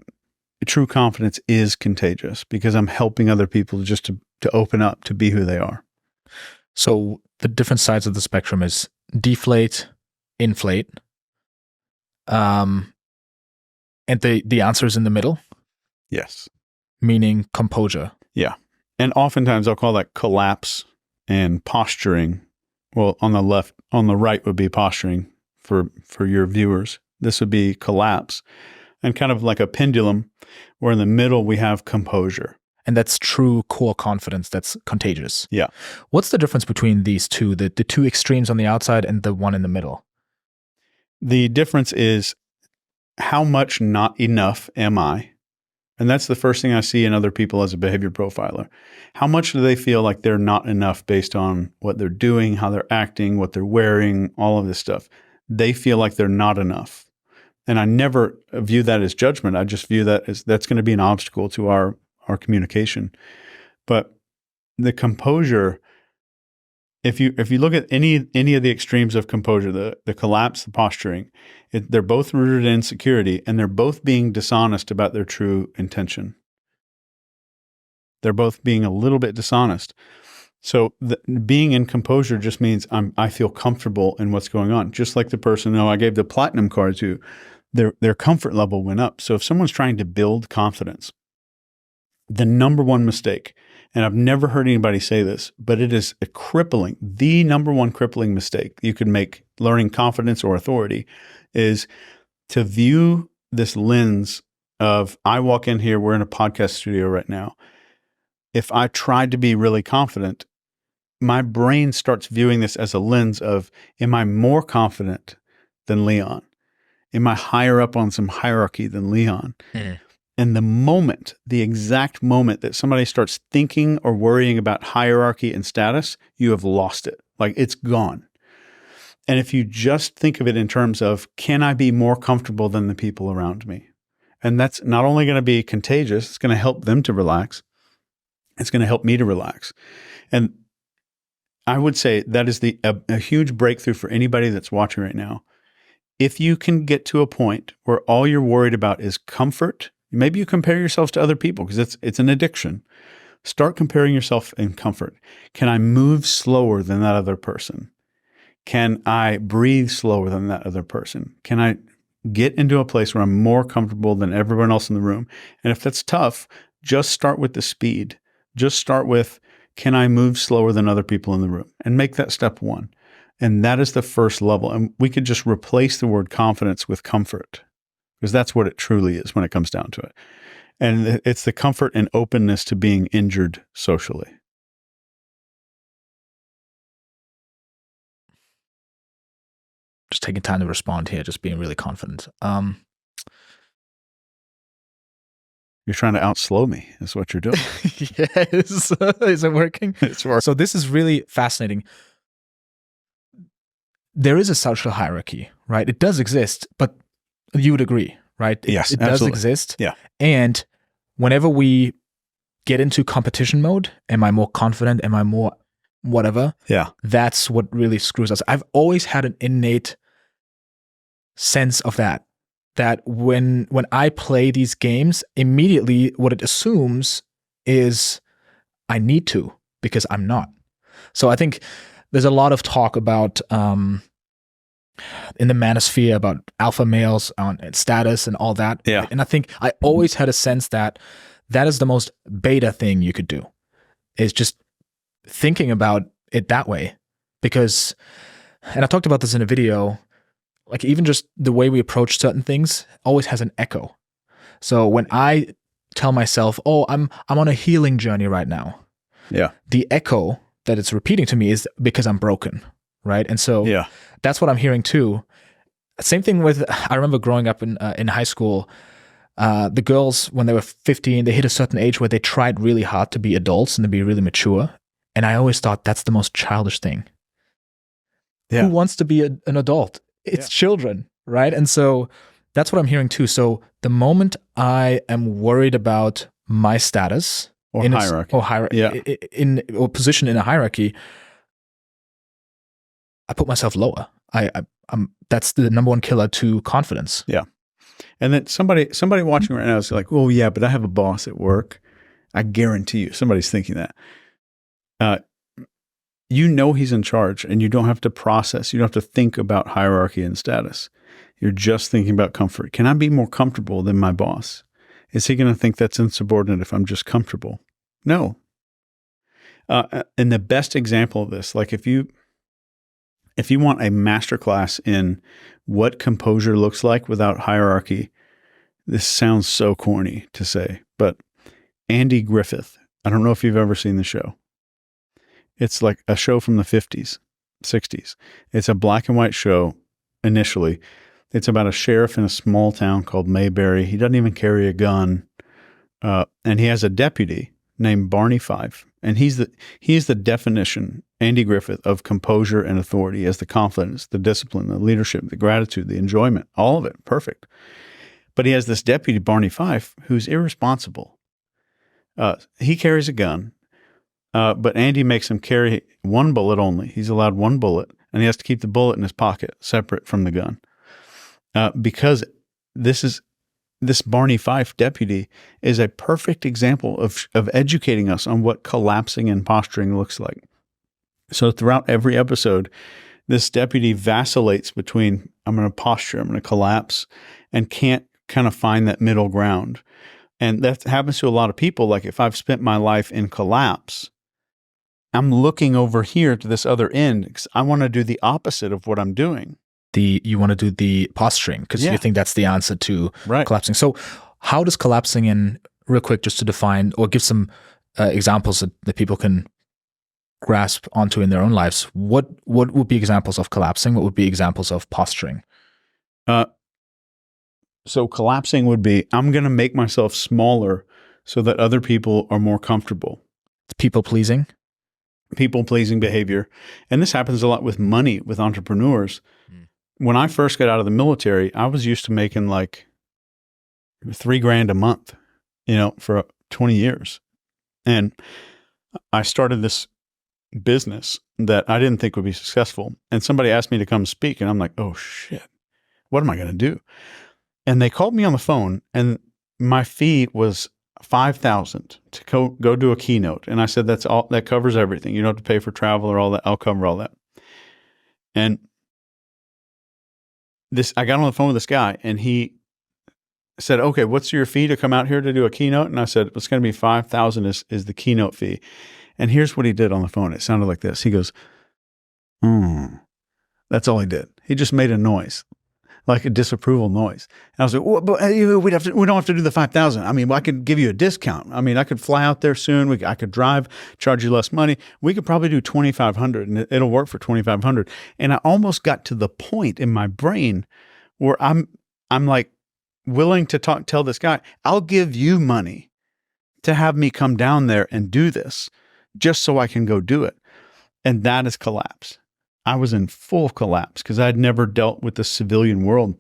true confidence is contagious, because I'm helping other people just to open up to be who they are. So the different sides of the spectrum is deflate, inflate. And the answer is in the middle? Yes. Meaning composure. Yeah. And oftentimes I'll call that collapse and posturing. Well, on the right would be posturing for your viewers. This would be collapse, and kind of like a pendulum, where in the middle we have composure. And that's true core confidence that's contagious. Yeah. What's the difference between these two, the two extremes on the outside and the one in the middle? The difference is how much not enough am I? And that's the first thing I see in other people as a behavior profiler. How much do they feel like they're not enough based on what they're doing, how they're acting, what they're wearing, all of this stuff? They feel like they're not enough. And I never view that as judgment. I just view that as that's going to be an obstacle to our communication. But the composure, if you look at any of the extremes of composure, the collapse, the posturing, they're both rooted in insecurity, and they're both being dishonest about their true intention. They're both being a little bit dishonest. So being in composure just means I feel comfortable in what's going on. Just like the person I gave the platinum card to, their comfort level went up. So if someone's trying to build confidence, the number one mistake, and I've never heard anybody say this, but it is the number one crippling mistake you could make learning confidence or authority, is to view this lens of, I walk in here, we're in a podcast studio right now. If I tried to be really confident, my brain starts viewing this as a lens of, am I more confident than Leon? Am I higher up on some hierarchy than Leon? And the exact moment that somebody starts thinking or worrying about hierarchy and status, you have lost it. Like, it's gone. And if you just think of it in terms of, can I be more comfortable than the people around me? And that's not only going to be contagious, it's going to help them to relax. It's going to help me to relax. And I would say that is a huge breakthrough for anybody that's watching right now. If you can get to a point where all you're worried about is comfort, maybe you compare yourself to other people because it's an addiction. Start comparing yourself in comfort. Can I move slower than that other person? Can I breathe slower than that other person? Can I get into a place where I'm more comfortable than everyone else in the room? And if that's tough, just start with the speed. Just start with, can I move slower than other people in the room? And make that step one. And that is the first level. And we could just replace the word confidence with comfort, because that's what it truly is when it comes down to it. And it's the comfort and openness to being injured socially. Just taking time to respond here, just being really confident. You're trying to outslow me, is what you're doing. Yes. Is it working? It's working. So this is really fascinating. There is a social hierarchy, right? It does exist, but you would agree, right? Yes, it does absolutely. exist. Yeah. And whenever we get into competition mode, am I more confident? Am I more whatever? Yeah. That's what really screws us. I've always had an innate sense of that when I play these games, immediately what it assumes is I need to, because I'm not. So I think there's a lot of talk about in the manosphere about alpha males on status and all that. Yeah. And I think I always had a sense that that is the most beta thing you could do, is just thinking about it that way. Because, and I talked about this in a video, like even just the way we approach certain things always has an echo. So when I tell myself, oh, I'm on a healing journey right now. Yeah. The echo that it's repeating to me is because I'm broken, right? And so that's what I'm hearing too. Same thing with, I remember growing up in high school, the girls, when they were 15, they hit a certain age where they tried really hard to be adults and to be really mature. And I always thought that's the most childish thing. Yeah. Who wants to be an adult? It's children, right? And so that's what I'm hearing too. So the moment I am worried about my status or hierarchy, or position in a hierarchy, I put myself lower. I'm that's the number one killer to confidence. Yeah. And then somebody watching right now is like, oh yeah, but I have a boss at work. I guarantee you somebody's thinking that. You know he's in charge, and you don't have to process. You don't have to think about hierarchy and status. You're just thinking about comfort. Can I be more comfortable than my boss? Is he going to think that's insubordinate if I'm just comfortable? No. And the best example of this, like if you want a masterclass in what composure looks like without hierarchy, this sounds so corny to say, but Andy Griffith, I don't know if you've ever seen the show. It's like a show from the 50s, 60s. It's a black and white show initially. It's about a sheriff in a small town called Mayberry. He doesn't even carry a gun. And he has a deputy named Barney Fife. And he is the definition, Andy Griffith, of composure and authority. He has the confidence, the discipline, the leadership, the gratitude, the enjoyment, all of it. Perfect. But he has this deputy, Barney Fife, who's irresponsible. He carries a gun. But Andy makes him carry one bullet only. He's allowed one bullet, and he has to keep the bullet in his pocket, separate from the gun. Because this Barney Fife deputy is a perfect example of educating us on what collapsing and posturing looks like. So throughout every episode, this deputy vacillates between, I'm going to posture, I'm going to collapse, and can't kind of find that middle ground. And that happens to a lot of people. Like if I've spent my life in collapse, I'm looking over here to this other end because I want to do the opposite of what I'm doing. You want to do the posturing because you think that's the answer to collapsing. So how does collapsing in, real quick, just to define or give some examples that people can grasp onto in their own lives, what would be examples of collapsing? What would be examples of posturing? So collapsing would be, I'm going to make myself smaller so that other people are more comfortable. It's people-pleasing. People-pleasing behavior. And this happens a lot with money, with entrepreneurs. When I first got out of the military, I was used to making like $3,000 a month, for 20 years. And I started this business that I didn't think would be successful. And somebody asked me to come speak. And I'm like, oh shit, what am I going to do? And they called me on the phone, and my fee was $5,000 to go do a keynote. And I said, that's all, that covers everything. You don't have to pay for travel or all that. I'll cover all that. And I got on the phone with this guy, and he said, okay, what's your fee to come out here to do a keynote? And I said, it's going to be $5,000 is the keynote fee. And here's what he did on the phone. It sounded like this. He goes, that's all he did. He just made a noise, like a disapproval noise. And I was like, well, but we don't have to do the 5,000. I mean, I could give you a discount. I mean, I could fly out there soon. I could drive, charge you less money. We could probably do 2,500, and it'll work for 2,500. And I almost got to the point in my brain where I'm like willing to tell this guy, I'll give you money to have me come down there and do this just so I can go do it. And that is collapse. I was in full collapse because I'd never dealt with the civilian world.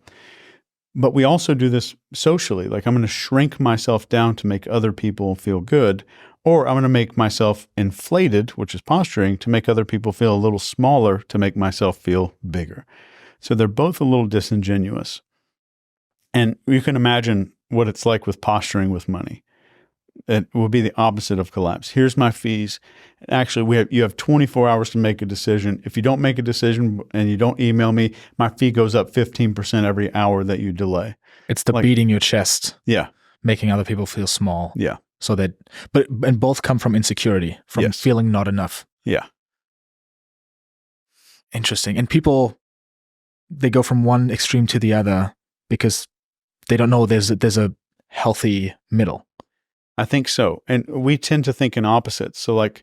But we also do this socially. Like, I'm going to shrink myself down to make other people feel good, or I'm going to make myself inflated, which is posturing, to make other people feel a little smaller to make myself feel bigger. So they're both a little disingenuous. And you can imagine what it's like with posturing with money. It will be the opposite of collapse. Here's my fees. Actually, you have 24 hours to make a decision. If you don't make a decision and you don't email me, my fee goes up 15% every hour that you delay. It's the beating your chest. Yeah. Making other people feel small. Yeah. So that, and both come from insecurity, from feeling not enough. Yeah. Interesting. And people, they go from one extreme to the other because they don't know there's a healthy middle. I think so. And we tend to think in opposites. So like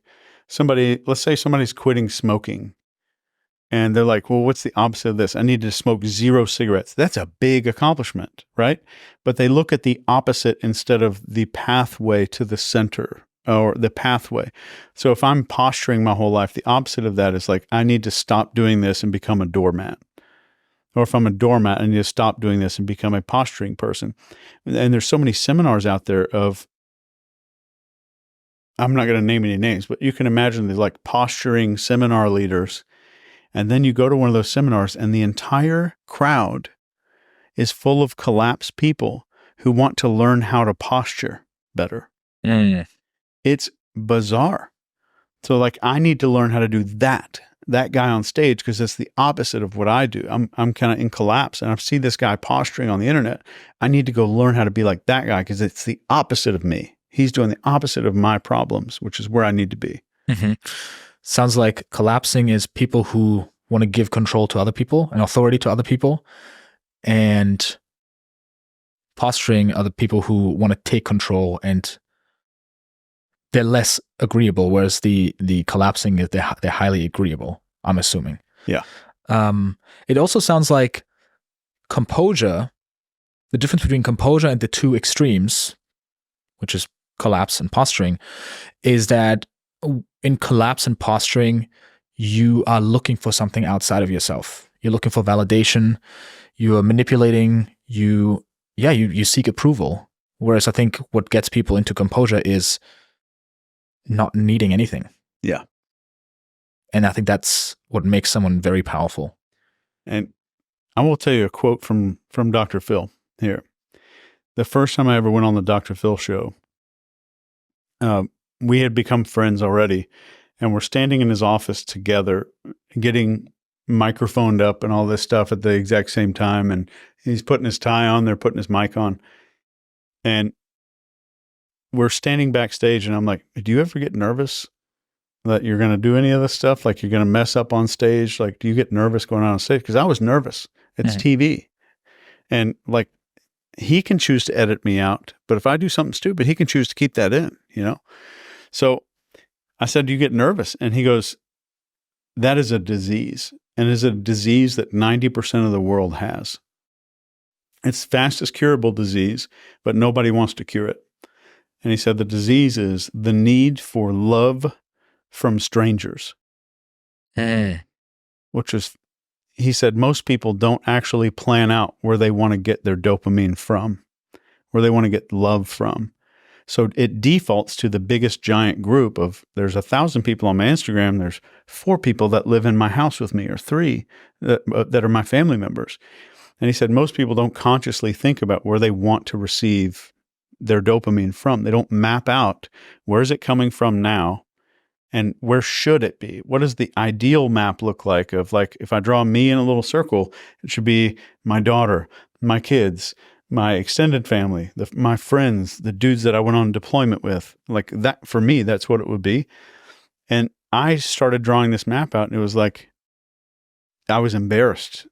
let's say somebody's quitting smoking, and they're like, well, what's the opposite of this? I need to smoke 0 cigarettes. That's a big accomplishment, right? But they look at the opposite instead of the pathway to the center, or the pathway. So if I'm posturing my whole life, the opposite of that is like, I need to stop doing this and become a doormat. Or if I'm a doormat, I need to stop doing this and become a posturing person. And there's so many seminars out there of, I'm not going to name any names, but you can imagine these like posturing seminar leaders. And then you go to one of those seminars and the entire crowd is full of collapsed people who want to learn how to posture better. It's bizarre. So like, I need to learn how to do that guy on stage, because it's the opposite of what I do. I'm kind of in collapse, and I've seen this guy posturing on the internet. I need to go learn how to be like that guy, because it's the opposite of me. He's doing the opposite of my problems, which is where I need to be. Mm-hmm. Sounds like collapsing is people who want to give control to other people and authority to other people, and posturing are the people who want to take control, and they're less agreeable, whereas the collapsing is they're highly agreeable, I'm assuming. Yeah. It also sounds like composure, the difference between composure and the two extremes, which is collapse and posturing, is that in collapse and posturing, you are looking for something outside of yourself. You're looking for validation. You are manipulating. You seek approval. Whereas I think what gets people into composure is not needing anything. Yeah. And I think that's what makes someone very powerful. And I will tell you a quote from Dr. Phil here. The first time I ever went on the Dr. Phil show, we had become friends already, and we're standing in his office together, getting microphoned up and all this stuff at the exact same time. And he's putting his tie on, they're putting his mic on. And we're standing backstage, and I'm like, do you ever get nervous that you're going to do any of this stuff? Like, you're going to mess up on stage? Like, do you get nervous going on stage? Because I was nervous. It's TV. And like, he can choose to edit me out, but if I do something stupid, he can choose to keep that in, you know? So I said, do you get nervous? And he goes, that is a disease, and is a disease that 90% of the world has. It's the fastest curable disease, but nobody wants to cure it. And he said, the disease is the need for love from strangers. Which is, he said, most people don't actually plan out where they want to get their dopamine from, where they want to get love from. So it defaults to the biggest giant group of, there's 1,000 people on my Instagram. There's 4 people that live in my house with me, or 3 that are my family members. And he said, most people don't consciously think about where they want to receive their dopamine from. They don't map out, where is it coming from now? And where should it be? What does the ideal map look like? Of like, if I draw me in a little circle, it should be my daughter, my kids, my extended family, my friends, the dudes that I went on deployment with. Like that, for me, that's what it would be. And I started drawing this map out, and it was like, I was embarrassed.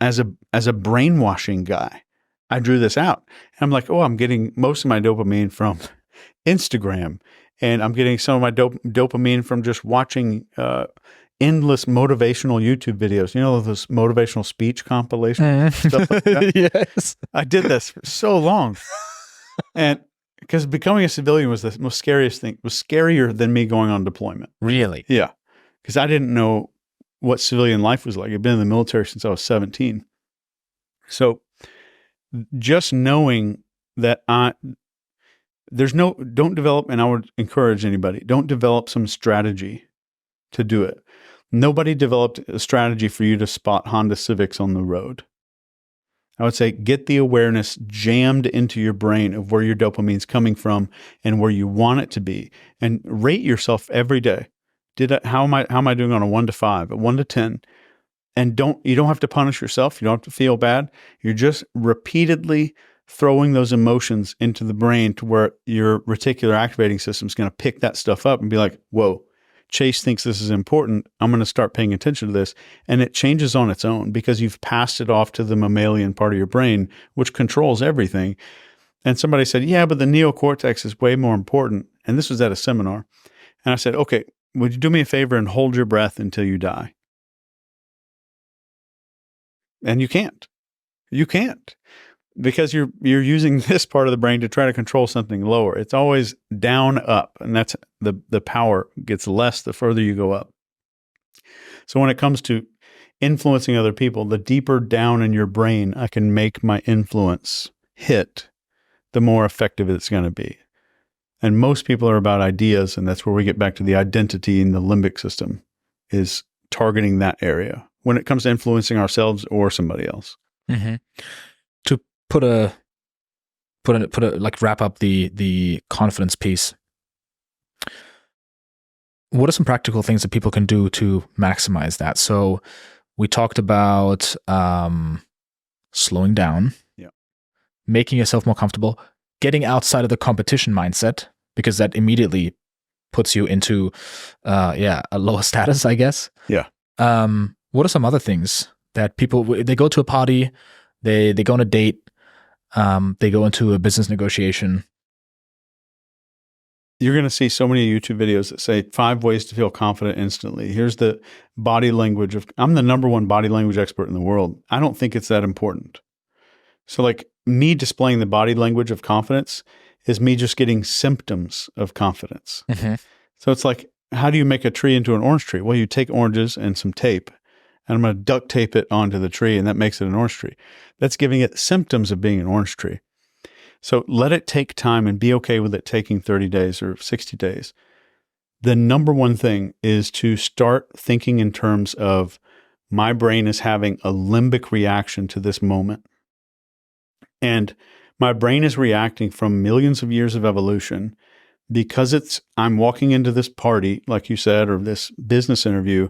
As a brainwashing guy, I drew this out. And I'm like, oh, I'm getting most of my dopamine from Instagram. And I'm getting some of my dopamine from just watching endless motivational YouTube videos. You know, those motivational speech compilations, stuff like that. Yes. I did this for so long. And because becoming a civilian was the most scariest thing. It was scarier than me going on deployment. Really? Yeah. Because I didn't know what civilian life was like. I've been in the military since I was 17. So just knowing that don't develop, and I would encourage anybody, don't develop some strategy to do it. Nobody developed a strategy for you to spot Honda Civics on the road. I would say get the awareness jammed into your brain of where your dopamine's coming from and where you want it to be, and rate yourself every day. How am I doing on a 1 to 5, a 1 to 10? And you don't have to punish yourself. You don't have to feel bad. You're just repeatedly throwing those emotions into the brain to where your reticular activating system is going to pick that stuff up and be like, whoa, Chase thinks this is important. I'm going to start paying attention to this. And it changes on its own because you've passed it off to the mammalian part of your brain, which controls everything. And somebody said, yeah, but the neocortex is way more important. And this was at a seminar. And I said, okay, would you do me a favor and hold your breath until you die? And you can't. You can't. Because you're using this part of the brain to try to control something lower. It's always down, up, and that's the power gets less the further you go up. So when it comes to influencing other people, the deeper down in your brain I can make my influence hit, the more effective it's going to be. And most people are about ideas, and that's where we get back to the identity in the limbic system, is targeting that area when it comes to influencing ourselves or somebody else. Mm-hmm. To like wrap up the confidence piece, what are some practical things that people can do to maximize that? So we talked about slowing down, making yourself more comfortable, getting outside of the competition mindset, because that immediately puts you into a lower status, I guess. Yeah. What are some other things that people, they go to a party, they go on a date, they go into a business negotiation? You're going to see so many YouTube videos that say 5 ways to feel confident instantly. Here's the body language I'm the number 1 body language expert in the world. I don't think it's that important. So like me displaying the body language of confidence is me just getting symptoms of confidence. Mm-hmm. So it's like, how do you make a tree into an orange tree? Well, you take oranges and some tape, and I'm going to duct tape it onto the tree, and that makes it an orange tree. That's giving it symptoms of being an orange tree. So let it take time and be okay with it taking 30 days or 60 days. The number 1 thing is to start thinking in terms of, my brain is having a limbic reaction to this moment. And my brain is reacting from millions of years of evolution because I'm walking into this party, like you said, or this business interview,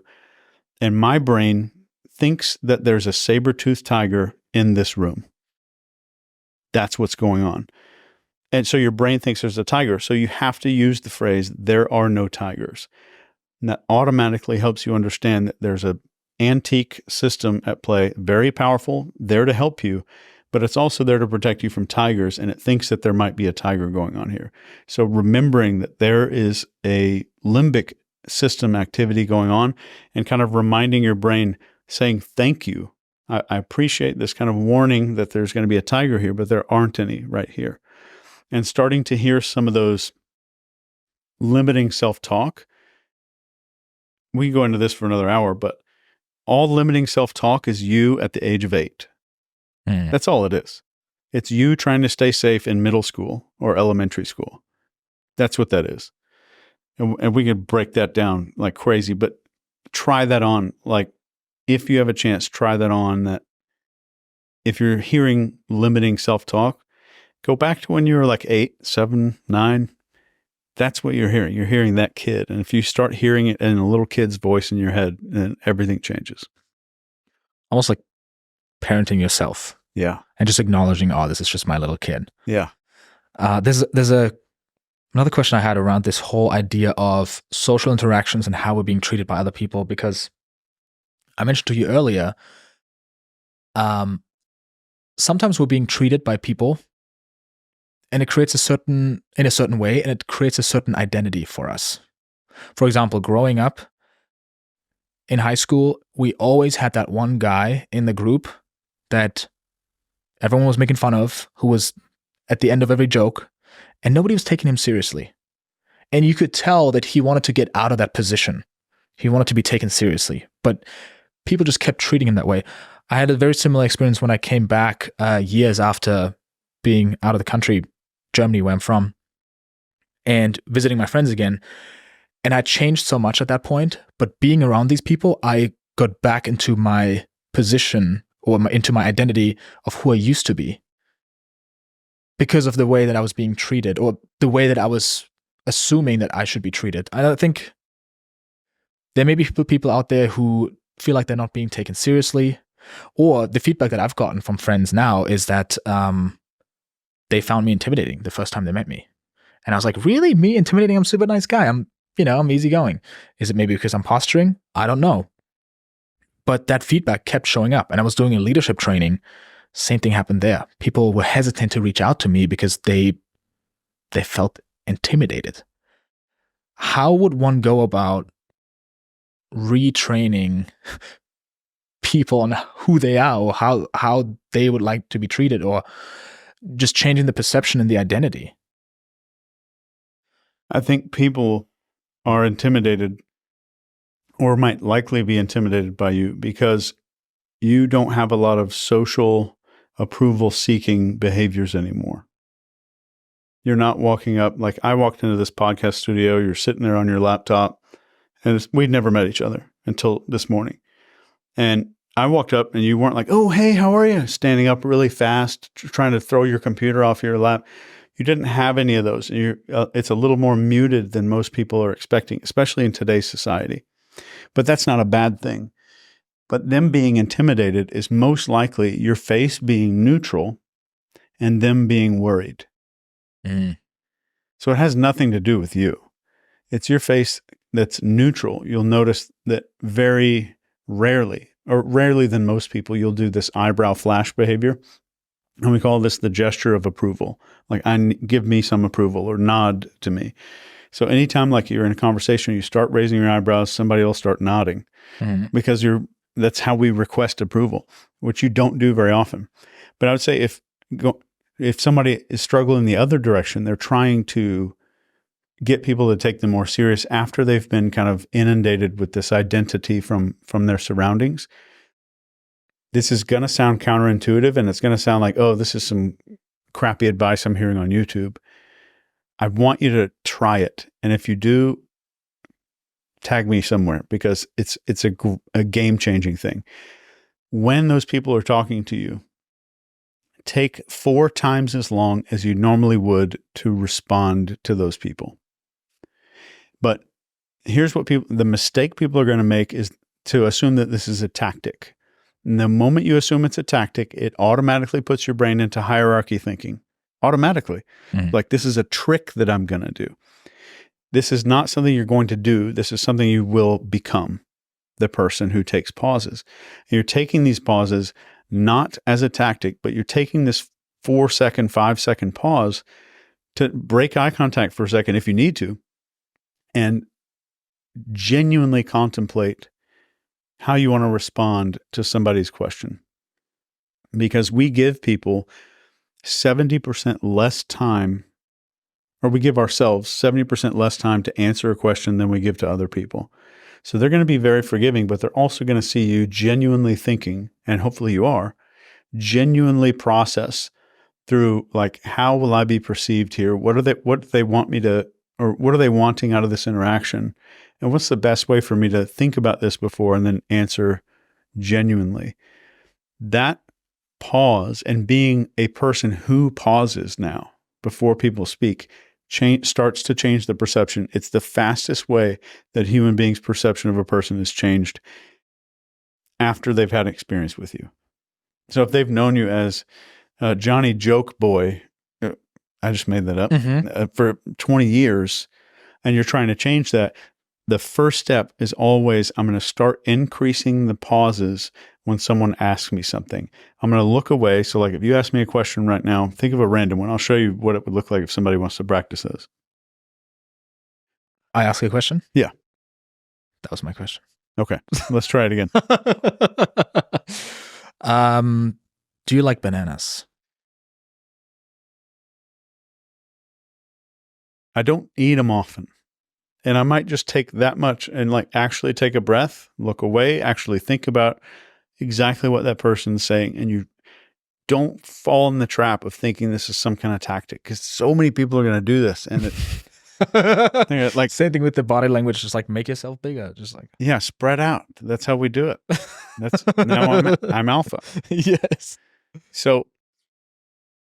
and my brain thinks that there's a saber-toothed tiger in this room. That's what's going on. And so your brain thinks there's a tiger. So you have to use the phrase, there are no tigers. And that automatically helps you understand that there's an antique system at play, very powerful, there to help you, but it's also there to protect you from tigers, and it thinks that there might be a tiger going on here. So remembering that there is a limbic system activity going on, and kind of reminding your brain, saying, thank you. I appreciate this kind of warning that there's going to be a tiger here, but there aren't any right here. And starting to hear some of those limiting self-talk. We can go into this for another hour, but all limiting self-talk is you at the age of 8. That's all it is. It's you trying to stay safe in middle school or elementary school. That's what that is. And we could break that down like crazy, but try that on. Like, if you have a chance, try that on. That if you're hearing limiting self-talk, go back to when you were like 8, 7, 9. That's what you're hearing. You're hearing that kid. And if you start hearing it in a little kid's voice in your head, then everything changes. Almost like parenting yourself. Yeah. And just acknowledging, oh, this is just my little kid. Yeah. There's another question I had around this whole idea of social interactions and how we're being treated by other people, because I mentioned to you earlier, sometimes we're being treated by people and it creates in a certain way, and it creates a certain identity for us. For example, growing up in high school, we always had that one guy in the group that everyone was making fun of, who was at the end of every joke, and nobody was taking him seriously. And you could tell that he wanted to get out of that position. He wanted to be taken seriously, but people just kept treating him that way. I had a very similar experience when I came back years after being out of the country, Germany, where I'm from, and visiting my friends again. And I changed so much at that point, but being around these people, I got back into my position or into my identity of who I used to be because of the way that I was being treated, or the way that I was assuming that I should be treated. I think there may be people out there who feel like they're not being taken seriously, or the feedback that I've gotten from friends now is that they found me intimidating the first time they met me. And I was like, really? Me intimidating? I'm a super nice guy. I'm easygoing. Is it maybe because I'm posturing? I don't know. But that feedback kept showing up. And I was doing a leadership training. Same thing happened there. People were hesitant to reach out to me because they felt intimidated. How would one go about retraining people on who they are, or how they would like to be treated, or just changing the perception and the identity? I think people are intimidated, or might likely be intimidated by you, because you don't have a lot of social approval seeking behaviors anymore. You're not walking up, like I walked into this podcast studio, you're sitting there on your laptop, and we'd never met each other until this morning. And I walked up and you weren't like, oh, hey, how are you? Standing up really fast, trying to throw your computer off your lap. You didn't have any of those. It's a little more muted than most people are expecting, especially in today's society. But that's not a bad thing. But them being intimidated is most likely your face being neutral and them being worried. Mm. So it has nothing to do with you. It's your face that's neutral. You'll notice that very rarely, or rarely than most people, you'll do this eyebrow flash behavior. And we call this the gesture of approval. Like, give me some approval, or nod to me. So anytime like you're in a conversation, you start raising your eyebrows, somebody will start nodding, because that's how we request approval, which you don't do very often. But I would say if somebody is struggling the other direction, they're trying to get people to take them more serious after they've been kind of inundated with this identity from their surroundings. This is going to sound counterintuitive, and it's going to sound like, oh, this is some crappy advice I'm hearing on YouTube. I want you to try it. And if you do, tag me somewhere, because it's a game-changing thing. When those people are talking to you, take 4 times as long as you normally would to respond to those people. But here's what the mistake people are going to make is to assume that this is a tactic. And the moment you assume it's a tactic, it automatically puts your brain into hierarchy thinking. Automatically. Like, this is a trick that I'm going to do. This is not something you're going to do. This is something you will become, the person who takes pauses. And you're taking these pauses not as a tactic, but you're taking this 4-second, 5-second pause to break eye contact for a second if you need to, and genuinely contemplate how you want to respond to somebody's question. Because we give people 70% less time, or we give ourselves 70% less time to answer a question than we give to other people. So they're going to be very forgiving, but they're also going to see you genuinely thinking, and hopefully you are, genuinely process through, like, how will I be perceived here? What do they want me to or what are they wanting out of this interaction? And what's the best way for me to think about this before and then answer genuinely? That pause and being a person who pauses now before people speak starts to change the perception. It's the fastest way that human beings' perception of a person is changed after they've had experience with you. So if they've known you as Johnny Joke Boy, I just made that up, for 20 years, and you're trying to change that, the first step is always, I'm going to start increasing the pauses when someone asks me something. I'm going to look away. So like if you ask me a question right now, think of a random one. I'll show you what it would look like if somebody wants to practice this. I ask you a question? Yeah. That was my question. Okay. Let's try it again. Do you like bananas? I don't eat them often. And I might just take that much and like actually take a breath, look away, actually think about exactly what that person's saying. And you don't fall in the trap of thinking this is some kind of tactic, because so many people are going to do this. And it, like same thing with the body language, just like make yourself bigger. Just like, yeah, spread out. That's how we do it. That's now I'm alpha. Yes. So,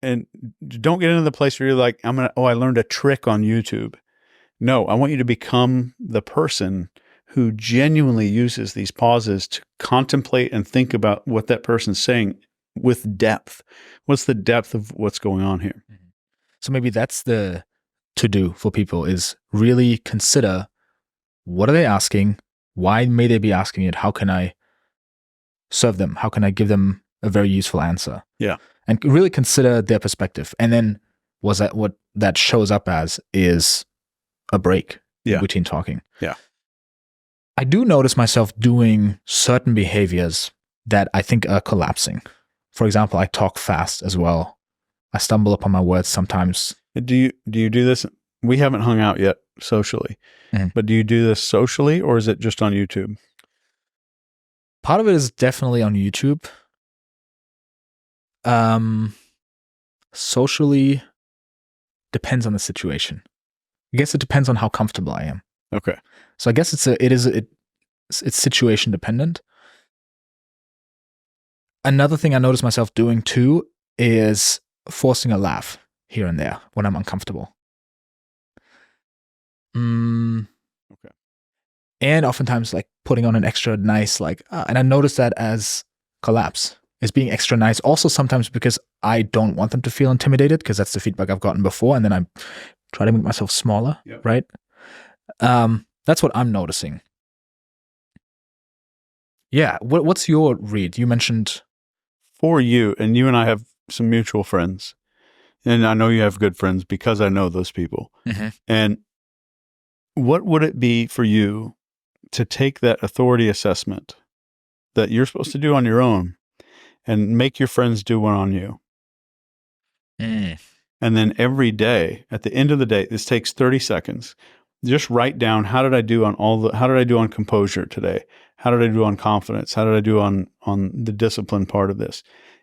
and don't get into the place where you're like, I learned a trick on YouTube. No, I want you to become the person who genuinely uses these pauses to contemplate and think about what that person's saying with depth. What's the depth of what's going on here? So maybe that's the to-do for people, is really consider, what are they asking? Why may they be asking it? How can I serve them? How can I give them a very useful answer? Yeah. And really consider their perspective. And then what that shows up as is a break between talking. Yeah. I do notice myself doing certain behaviors that I think are collapsing. For example, I talk fast as well. I stumble upon my words sometimes. Do you do this? We haven't hung out yet socially, but do you do this socially, or is it just on YouTube? Part of it is definitely on YouTube. Socially, depends on the situation. I guess it depends on how comfortable I am. Okay. So I guess it's situation dependent. Another thing I notice myself doing too is forcing a laugh here and there when I'm uncomfortable. Okay. And oftentimes like putting on an extra nice, and I notice that as collapse, is being extra nice. Also sometimes because I don't want them to feel intimidated, because that's the feedback I've gotten before. And then I try to make myself smaller, right? That's what I'm noticing. Yeah. What's your read? You mentioned... For you, and you and I have some mutual friends, and I know you have good friends because I know those people. And what would it be for you to take that authority assessment that you're supposed to do on your own and make your friends do one on you? And then every day, at the end of the day, this takes 30 seconds. Just write down, how did I do on composure today? How did I do on confidence? How did I do on the discipline part of this?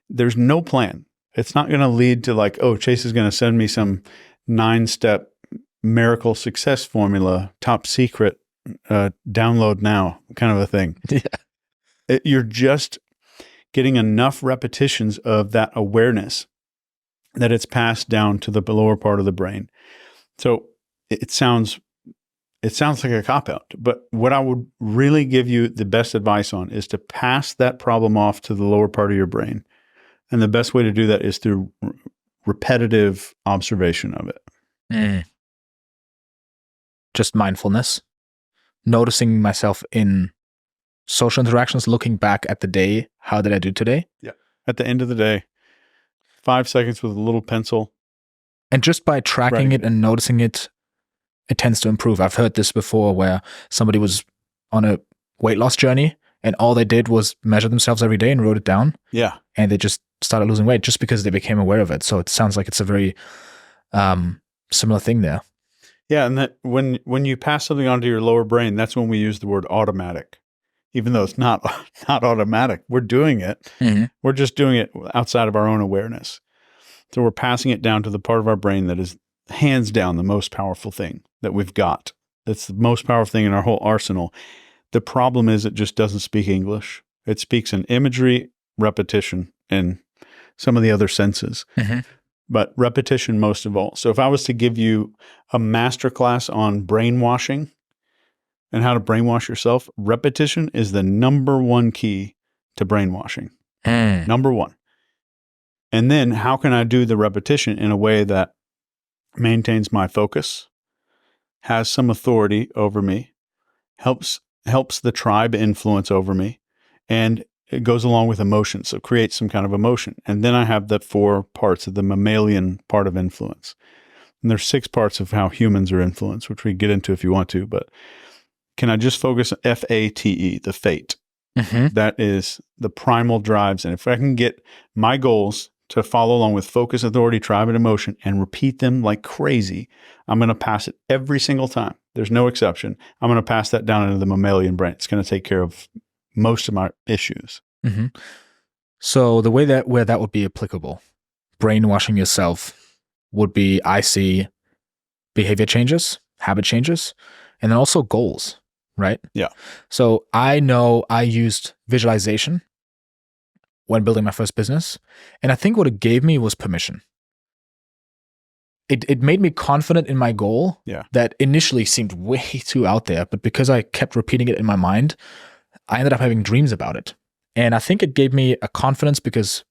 There's no plan. It's not going to lead to like, oh, Chase is going to send me some 9-step miracle success formula, top secret, download now kind of a thing. Yeah. You're just getting enough repetitions of that awareness that it's passed down to the lower part of the brain. So it sounds like a cop-out, but what I would really give you the best advice on is to pass that problem off to the lower part of your brain. And the best way to do that is through repetitive observation of it. Just mindfulness, noticing myself in social interactions, looking back at the day. How did I do today? Yeah. At the end of the day, 5 seconds with a little pencil. And just by tracking it and noticing it, it tends to improve. I've heard this before where somebody was on a weight loss journey and all they did was measure themselves every day and wrote it down. Yeah. And they just started losing weight just because they became aware of it. So it sounds like it's a very similar thing there. Yeah. And that when you pass something onto your lower brain, that's when we use the word automatic, even though it's not automatic. We're doing it. We're just doing it outside of our own awareness. So we're passing it down to the part of our brain that is hands down the most powerful thing. that we've got. It's the most powerful thing in our whole arsenal. The problem is it just doesn't speak English. It speaks in imagery, repetition, and some of the other senses. Mm-hmm. But repetition most of all. So if I was to give you a masterclass on brainwashing and how to brainwash yourself, repetition is the number one key to brainwashing. Number one. And then how can I do the repetition in a way that maintains my focus, has some authority over me, helps the tribe influence over me, and it goes along with emotion, so creates some kind of emotion. And then I have the 4 parts of the mammalian part of influence. And there's 6 parts of how humans are influenced, which we get into if you want to, but can I just focus on FATE, the fate? Mm-hmm. That is the primal drives. And if I can get my goals to follow along with focus, authority, tribe, and emotion and repeat them like crazy, I'm going to pass it every single time. There's no exception. I'm going to pass that down into the mammalian brain. It's going to take care of most of my issues. Mm-hmm. So the way where that would be applicable, brainwashing yourself would be, I see behavior changes, habit changes, and then also goals, right? Yeah. So I know I used visualization when building my first business, and I think what it gave me was permission. It made me confident in my goal that initially seemed way too out there, but because I kept repeating it in my mind, I ended up having dreams about it. And I think it gave me a confidence because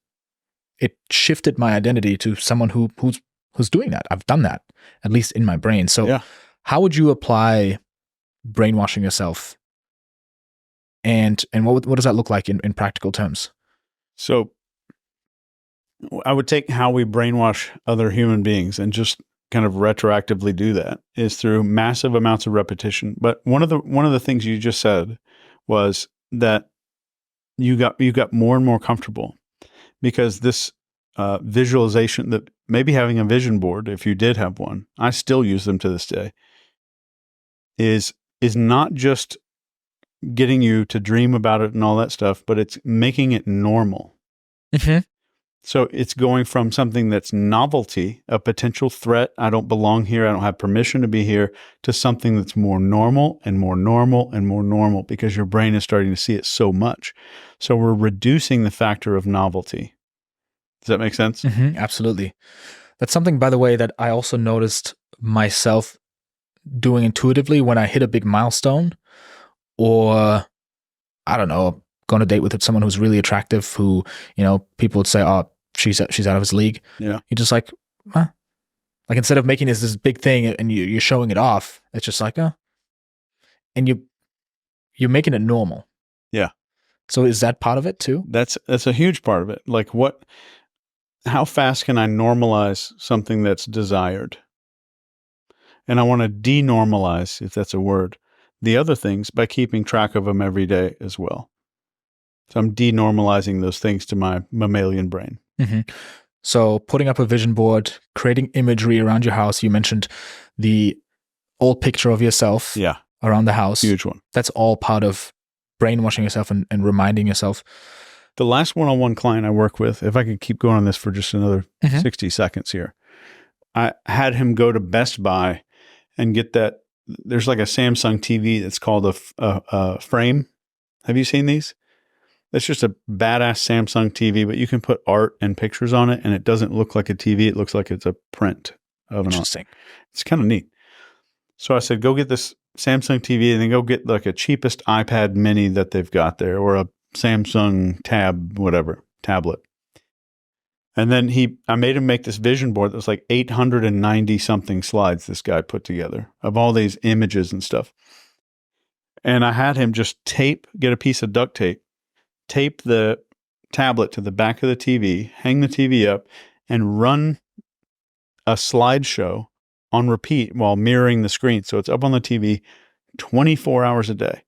it shifted my identity to someone who's doing that. I've done that, at least in my brain. So how would you apply brainwashing yourself? And what does that look like in practical terms? So I would take how we brainwash other human beings and just kind of retroactively do that is through massive amounts of repetition. But one of the things you just said was that you got more and more comfortable because this visualization, that maybe having a vision board, if you did have one, I still use them to this day, is not just getting you to dream about it and all that stuff, but it's making it normal. Mm-hmm. So it's going from something that's novelty, a potential threat, I don't belong here, I don't have permission to be here, to something that's more normal and more normal and more normal because your brain is starting to see it so much. So we're reducing the factor of novelty. Does that make sense? Mm-hmm. Absolutely. That's something, by the way, that I also noticed myself doing intuitively when I hit a big milestone, or I don't know, go on a date with someone who's really attractive, who, people would say, oh, she's out of his league. Yeah. You're just like, huh? Like instead of making this big thing and you're showing it off, it's just like, and you're making it normal. Yeah. So is that part of it too? That's a huge part of it. Like how fast can I normalize something that's desired? And I want to denormalize, if that's a word, the other things by keeping track of them every day as well. So I'm denormalizing those things to my mammalian brain. Mm-hmm. So putting up a vision board, creating imagery around your house. You mentioned the old picture of yourself around the house. Huge one. That's all part of brainwashing yourself and reminding yourself. The last one-on-one client I work with, if I could keep going on this for just another 60 seconds here, I had him go to Best Buy and get that. There's like a Samsung TV that's called a frame. Have you seen these? It's just a badass Samsung TV, but you can put art and pictures on it, and it doesn't look like a TV. It looks like it's a print of an art. Interesting. It's kind of neat. So I said, go get this Samsung TV and then go get like a cheapest iPad mini that they've got there, or a Samsung tablet. And then I made him make this vision board that was like 890 something slides this guy put together of all these images and stuff. And I had him just get a piece of duct tape the tablet to the back of the TV, hang the TV up, and run a slideshow on repeat while mirroring the screen. So it's up on the TV 24 hours a day.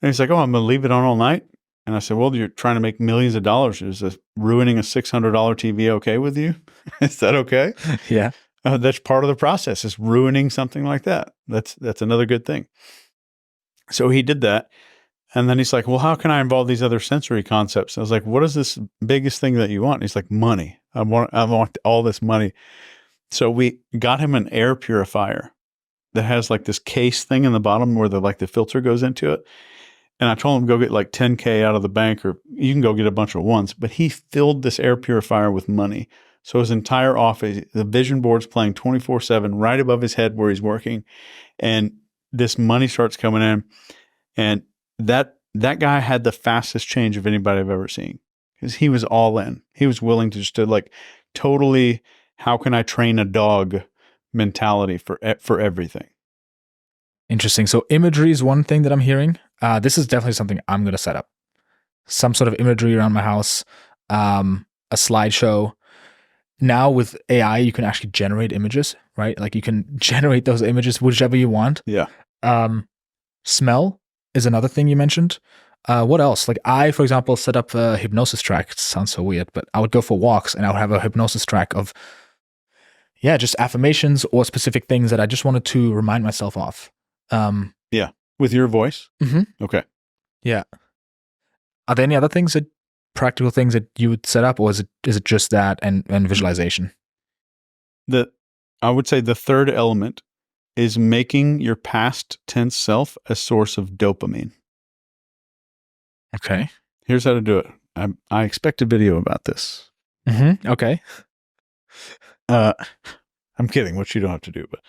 And he's like, oh, I'm going to leave it on all night? And I said, well, you're trying to make millions of dollars. Is ruining a $600 TV okay with you? Is that okay? Yeah. That's part of the process, is ruining something like that. That's another good thing. So he did that. And then he's like, well, how can I involve these other sensory concepts? I was like, what is this biggest thing that you want? And he's like, money. I want all this money. So we got him an air purifier that has like this case thing in the bottom where the filter goes into it. And I told him go get like 10K out of the bank, or you can go get a bunch at once. But he filled this air purifier with money. So his entire office, the vision board's playing 24/7 right above his head where he's working. And this money starts coming in. And that guy had the fastest change of anybody I've ever seen, because he was all in. He was willing to just to like totally, how can I train a dog mentality for everything. Interesting. So imagery is one thing that I'm hearing. This is definitely something I'm going to set up. Some sort of imagery around my house, a slideshow. Now with AI, you can actually generate images, right? Like you can generate those images whichever you want. Yeah. Smell is another thing you mentioned. What else? Like I, for example, set up a hypnosis track. It sounds so weird, but I would go for walks and I would have a hypnosis track of, just affirmations or specific things that I just wanted to remind myself of. Yeah. With your voice? Mm-hmm. Okay. Yeah. Are there any other things practical things that you would set up, or is it just that and visualization? I would say the third element is making your past tense self a source of dopamine. Okay. Here's how to do it. I expect a video about this. Mm-hmm. Okay. I'm kidding, which you don't have to do, but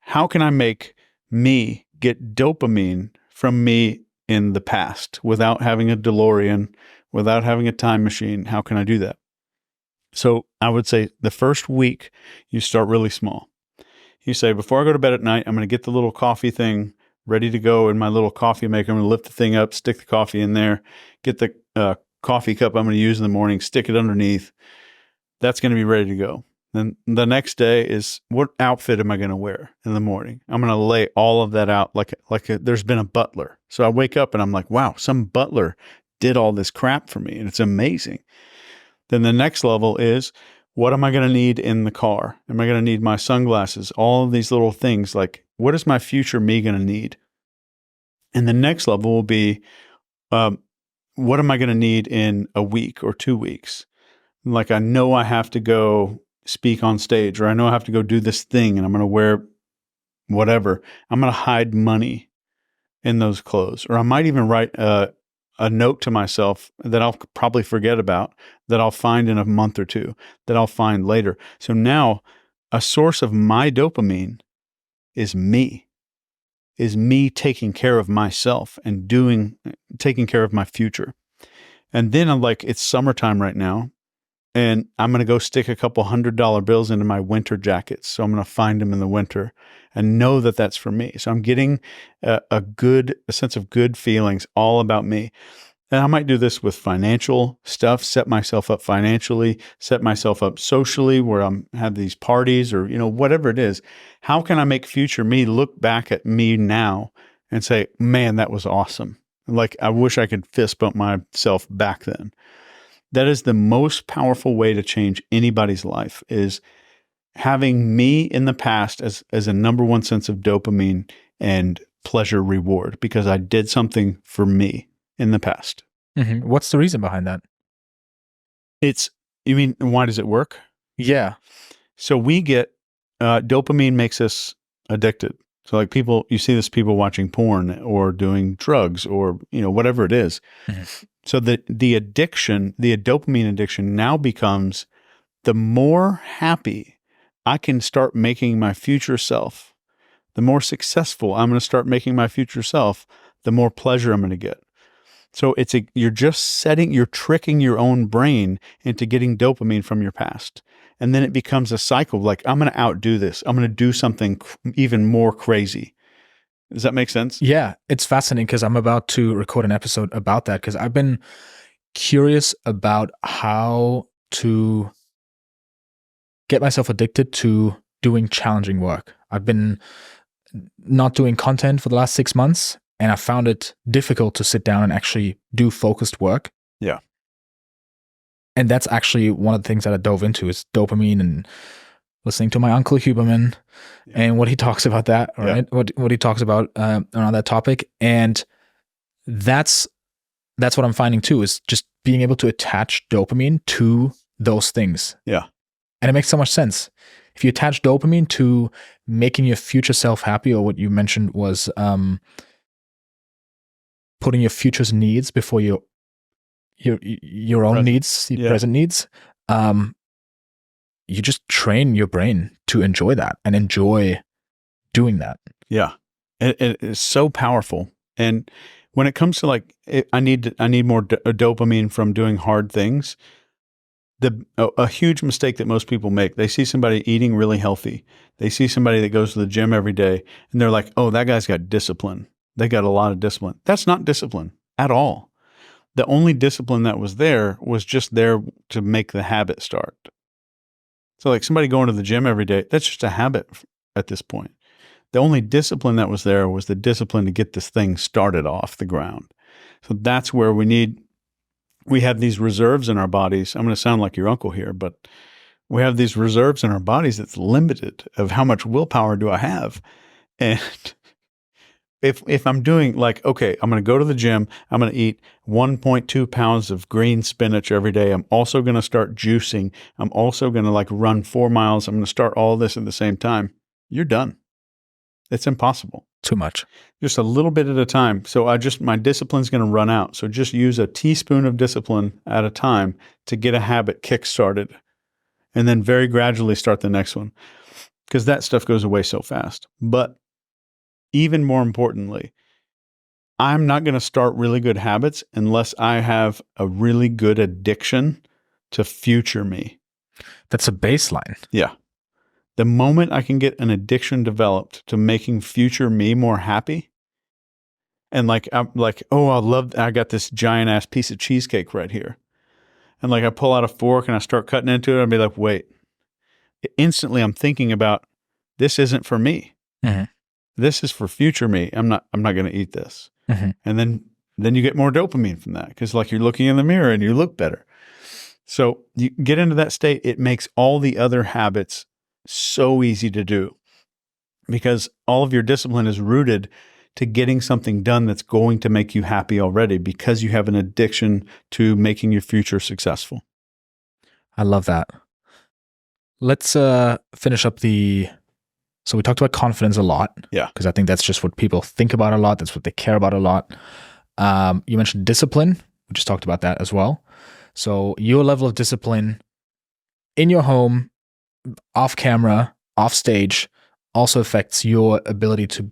how can I make me get dopamine from me in the past without having a DeLorean, without having a time machine? How can I do that? So I would say the first week, you start really small. You say, before I go to bed at night, I'm going to get the little coffee thing ready to go in my little coffee maker. I'm going to lift the thing up, stick the coffee in there, get the coffee cup I'm going to use in the morning, stick it underneath. That's going to be ready to go. Then the next day is, what outfit am I going to wear in the morning? I'm going to lay all of that out like there's been a butler. So I wake up and I'm like, wow, some butler did all this crap for me, and it's amazing. Then the next level is, what am I going to need in the car? Am I going to need my sunglasses? All of these little things, like what is my future me going to need? And the next level will be, what am I going to need in a week or 2 weeks? Like I know I have to go speak on stage, or I know I have to go do this thing, and I'm going to wear whatever. I'm going to hide money in those clothes. Or I might even write a note to myself that I'll probably forget about, that I'll find in a month or two, that I'll find later. So now a source of my dopamine is me taking care of myself and taking care of my future. And then I'm like, it's summertime right now, and I'm going to go stick a couple $100 bills into my winter jackets. So I'm going to find them in the winter and know that that's for me. So I'm getting a sense of good feelings all about me. And I might do this with financial stuff, set myself up financially, set myself up socially, where have these parties, or, whatever it is. How can I make future me look back at me now and say, man, that was awesome. Like, I wish I could fist bump myself back then. That is the most powerful way to change anybody's life, is having me in the past as a number one sense of dopamine and pleasure reward, because I did something for me in the past. Mm-hmm. What's the reason behind that? You mean, why does it work? Yeah. So we get, dopamine makes us addicted. So like you see this people watching porn or doing drugs or, whatever it is. Mm-hmm. So the dopamine addiction now becomes, the more happy I can start making my future self, the more successful I'm going to start making my future self, the more pleasure I'm going to get. So you're tricking your own brain into getting dopamine from your past. And then it becomes a cycle. Like, I'm going to outdo this. I'm going to do something even more crazy. Does that make sense? Yeah, it's fascinating, because I'm about to record an episode about that, because I've been curious about how to get myself addicted to doing challenging work. I've been not doing content for the last 6 months, and I found it difficult to sit down and actually do focused work. Yeah. And that's actually one of the things that I dove into, is dopamine, and listening to my Uncle Huberman and what he talks about that, right? Yeah. What he talks about around that topic. And that's what I'm finding too, is just being able to attach dopamine to those things. Yeah. And it makes so much sense. if you attach dopamine to making your future self happy, or what you mentioned was putting your future's needs before your own Present. needs, your Yeah. present needs, you just train your brain to enjoy that and enjoy doing that. Yeah. It is so powerful. And when it comes to like, I need more dopamine from doing hard things. A huge mistake that most people make, they see somebody eating really healthy. They see somebody that goes to the gym every day and they're like, oh, that guy's got discipline. They got a lot of discipline. That's not discipline at all. The only discipline that was there was just there to make the habit start. So like somebody going to the gym every day, that's just a habit at this point. The only discipline that was there was the discipline to get this thing started off the ground. So that's where we have these reserves in our bodies. I'm going to sound like your uncle here, but we have these reserves in our bodies that's limited of how much willpower do I have. And if I'm doing like, okay, I'm going to go to the gym, I'm going to eat 1.2 pounds of green spinach every day. I'm also going to start juicing. I'm also going to like run 4 miles. I'm going to start all this at the same time. You're done. It's impossible. Too much. Just a little bit at a time. So my discipline's going to run out. So just use a teaspoon of discipline at a time to get a habit kick-started, and then very gradually start the next one, because that stuff goes away so fast. But even more importantly, I'm not going to start really good habits unless I have a really good addiction to future me. That's a baseline. Yeah. The moment I can get an addiction developed to making future me more happy, and like, I'm like, oh, I got this giant ass piece of cheesecake right here. And like I pull out a fork and I start cutting into it, I'll be like, wait. Instantly I'm thinking about, this isn't for me. Mm-hmm. This is for future me. I'm not going to eat this. Mm-hmm. And then you get more dopamine from that, because like you're looking in the mirror and you look better. So you get into that state, it makes all the other habits so easy to do, because all of your discipline is rooted to getting something done that's going to make you happy already, because you have an addiction to making your future successful. I love that. Let's finish up so we talked about confidence a lot. Yeah. Because I think that's just what people think about a lot. That's what they care about a lot. You mentioned discipline. We just talked about that as well. So your level of discipline in your home, off camera, off stage, also affects your ability to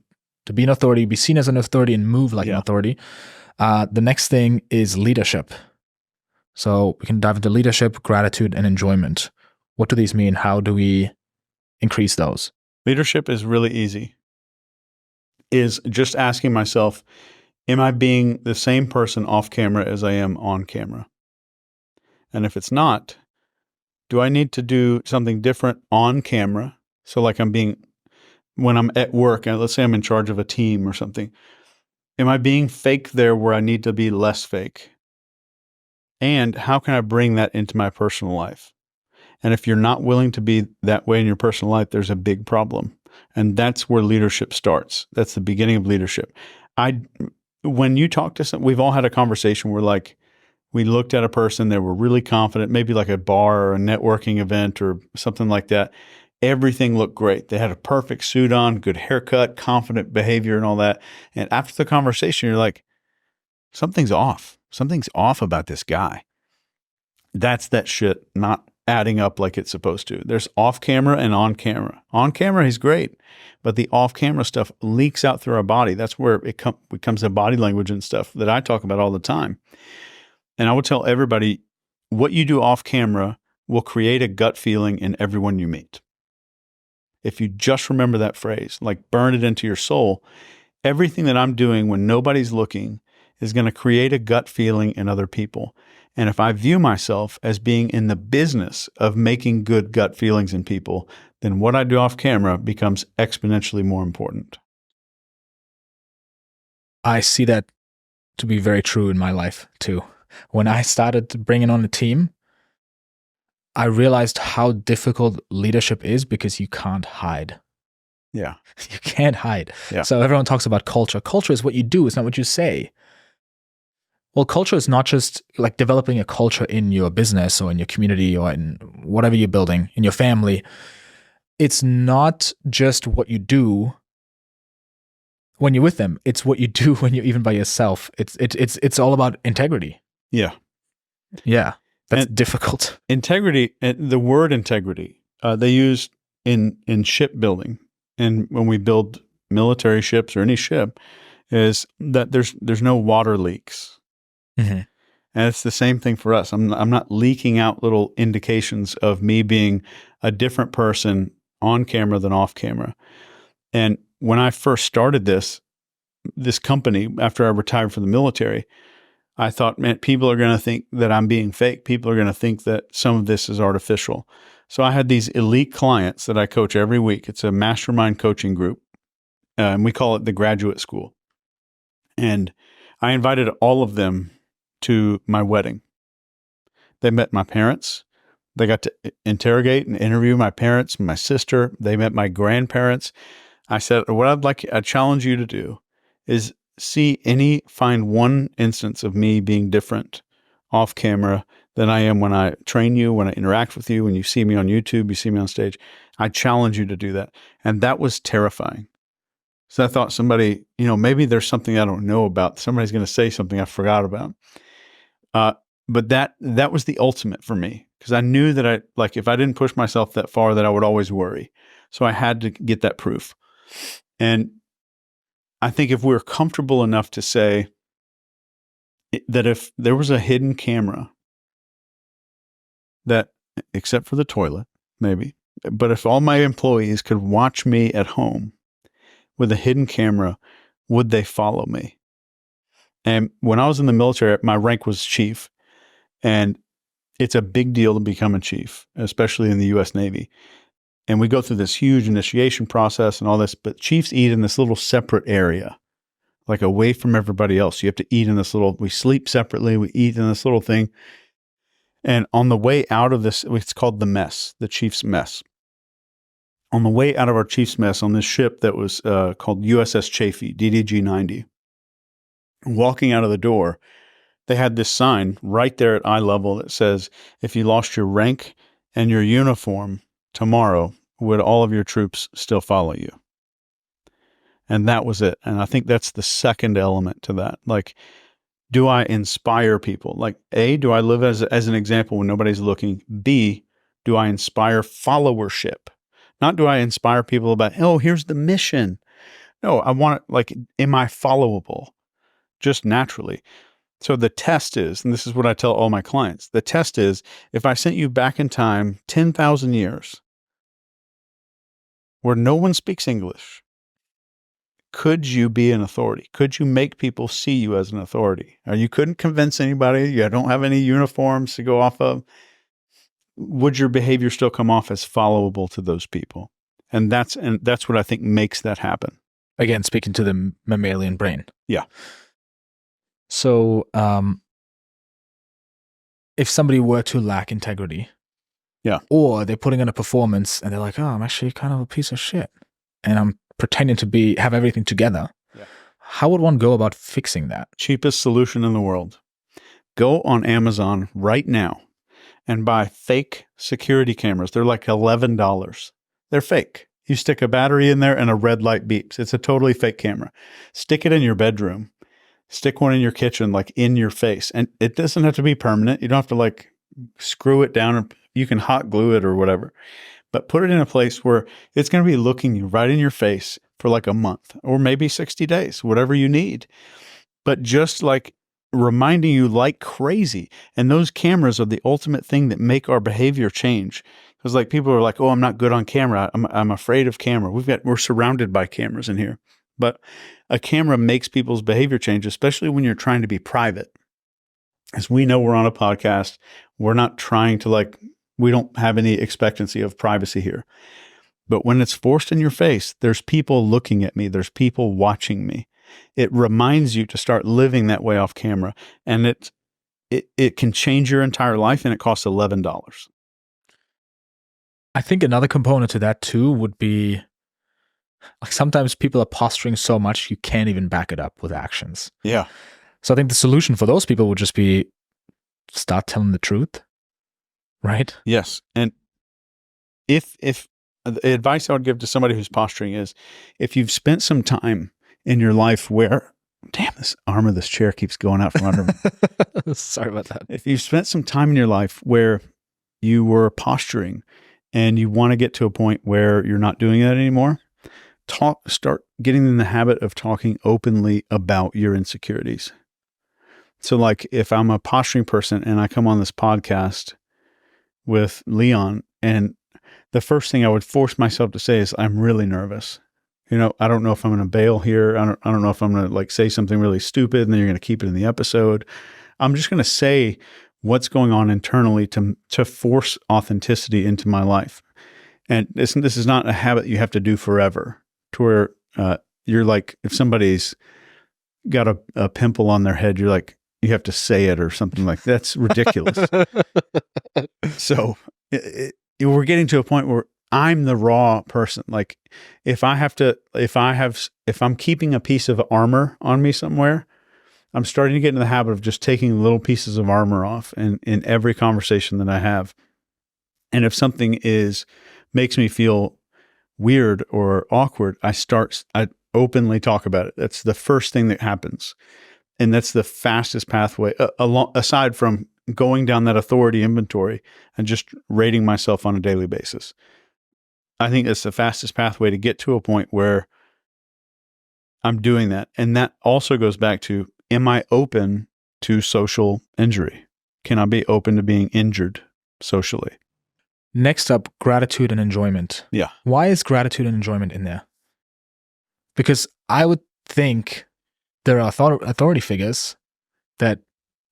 be an authority, be seen as an authority, and move like an authority. The next thing is leadership. So we can dive into leadership, gratitude, and enjoyment. What do these mean? How do we increase those? Leadership is really easy. Is just asking myself, am I being the same person off camera as I am on camera? And if it's not, do I need to do something different on camera? So like when I'm at work, and let's say I'm in charge of a team or something, am I being fake there where I need to be less fake? And how can I bring that into my personal life? And if you're not willing to be that way in your personal life, there's a big problem. And that's where leadership starts. That's the beginning of leadership. When you talk to we've all had a conversation where like, we looked at a person, they were really confident, maybe like a bar or a networking event or something like that. Everything looked great. They had a perfect suit on, good haircut, confident behavior and all that. And after the conversation, you're like, something's off. Something's off about this guy. That's that shit not adding up like it's supposed to. There's off camera and on camera. On camera, he's great, but the off camera stuff leaks out through our body. That's where it becomes the body language and stuff that I talk about all the time. And I would tell everybody, what you do off camera will create a gut feeling in everyone you meet. If you just remember that phrase, like burn it into your soul, everything that I'm doing when nobody's looking is going to create a gut feeling in other people. And if I view myself as being in the business of making good gut feelings in people, then what I do off camera becomes exponentially more important. I see that to be very true in my life too. When I started bringing on a team, I realized how difficult leadership is because you can't hide. Yeah. You can't hide. Yeah. So everyone talks about culture. Culture is what you do. It's not what you say. Well, culture is not just like developing a culture in your business or in your community or in whatever you're building, in your family. it's not just what you do when you're with them. It's what you do when you're even by yourself. It's all about integrity. Yeah. Yeah. That's And difficult. integrity, the word integrity, they use in shipbuilding, and when we build military ships or any ship, is that there's no water leaks. Mm-hmm. And it's the same thing for us. I'm not leaking out little indications of me being a different person on camera than off camera. And when I first started this company, after I retired from the military, I thought, man, people are going to think that I'm being fake. People are going to think that some of this is artificial. So I had these elite clients that I coach every week. It's a mastermind coaching group, and we call it the Graduate School. And I invited all of them to my wedding. They met my parents. They got to interrogate and interview my parents, my sister. They met my grandparents. I said, what I challenge you to do is find one instance of me being different off camera than I am when I train you, when I interact with you, when you see me on YouTube, you see me on stage. I challenge you to do that. And that was terrifying. So I thought somebody, maybe there's something I don't know about. Somebody's going to say something I forgot about. But that was the ultimate for me, because I knew that if I didn't push myself that far, that I would always worry. So I had to get that proof. And I think if we're comfortable enough to say that if there was a hidden camera that, except for the toilet, maybe, but if all my employees could watch me at home with a hidden camera, would they follow me? And when I was in the military, my rank was chief. And it's a big deal to become a chief, especially in the U.S. Navy. And we go through this huge initiation process and all this, but chiefs eat in this little separate area, like away from everybody else. You have to eat in this we sleep separately, we eat in this little thing. And on the way out of this, it's called the mess, the chief's mess. On the way out of our chief's mess on this ship that was called USS Chafee, DDG-90, walking out of the door, they had this sign right there at eye level that says, if you lost your rank and your uniform tomorrow, would all of your troops still follow you? And that was it. And I think that's the second element to that. Like, do I inspire people? Like, A, do I live as an example when nobody's looking? B, do I inspire followership? Not do I inspire people about, oh, here's the mission. No, I want it, am I followable? Just naturally. So the test is, and this is what I tell all my clients, the test is, if I sent you back in time 10,000 years where no one speaks English, could you be an authority? Could you make people see you as an authority? Or you couldn't convince anybody, you don't have any uniforms to go off of. Would your behavior still come off as followable to those people? And that's what I think makes that happen. Again, speaking to the mammalian brain. Yeah. So, if somebody were to lack integrity, yeah, or they're putting in a performance and they're like, oh, I'm actually kind of a piece of shit, and I'm pretending to have everything together, how would one go about fixing that? Cheapest solution in the world. Go on Amazon right now and buy fake security cameras. They're like $11. They're fake. You stick a battery in there and a red light beeps. It's a totally fake camera. Stick it in your bedroom. Stick one in your kitchen, in your face. And it doesn't have to be permanent. You don't have to screw it down, or you can hot glue it or whatever. But put it in a place where it's going to be looking you right in your face for a month or maybe 60 days, whatever you need. But just reminding you like crazy. And those cameras are the ultimate thing that make our behavior change. Because people are like, oh, I'm not good on camera. I'm afraid of camera. We're surrounded by cameras in here. But a camera makes people's behavior change, especially when you're trying to be private. As we know, we're on a podcast. We're not trying to we don't have any expectancy of privacy here. But when it's forced in your face, there's people looking at me. There's people watching me. It reminds you to start living that way off camera. And it can change your entire life, and it costs $11. I think another component to that too would be, sometimes people are posturing so much you can't even back it up with actions. Yeah. So I think the solution for those people would just be start telling the truth, right? Yes. And if the advice I would give to somebody who's posturing is, if you've spent some time in your life where, damn, this arm of this chair keeps going out from under me. Sorry about that. If you've spent some time in your life where you were posturing and you want to get to a point where you're not doing that anymore, start getting in the habit of talking openly about your insecurities. So like if I'm a posturing person and I come on this podcast with Leon, and the first thing I would force myself to say is, I'm really nervous. I don't know if I'm going to bail here. I don't know if I'm going to like say something really stupid and then you're going to keep it in the episode. I'm just going to say what's going on internally to force authenticity into my life. And this is not a habit you have to do forever, to where you're like, if somebody's got a pimple on their head, you're like, you have to say it or something like that. That's ridiculous. So we're getting to a point where I'm the raw person. Like if I'm keeping a piece of armor on me somewhere, I'm starting to get in the habit of just taking little pieces of armor off in every conversation that I have. And if something makes me feel weird or awkward, I openly talk about it. That's the first thing that happens. And that's the fastest pathway, aside from going down that authority inventory and just rating myself on a daily basis. I think it's the fastest pathway to get to a point where I'm doing that. And that also goes back to, am I open to social injury? Can I be open to being injured socially? Next up, gratitude and enjoyment. Yeah. Why is gratitude and enjoyment in there? Because I would think there are authority figures that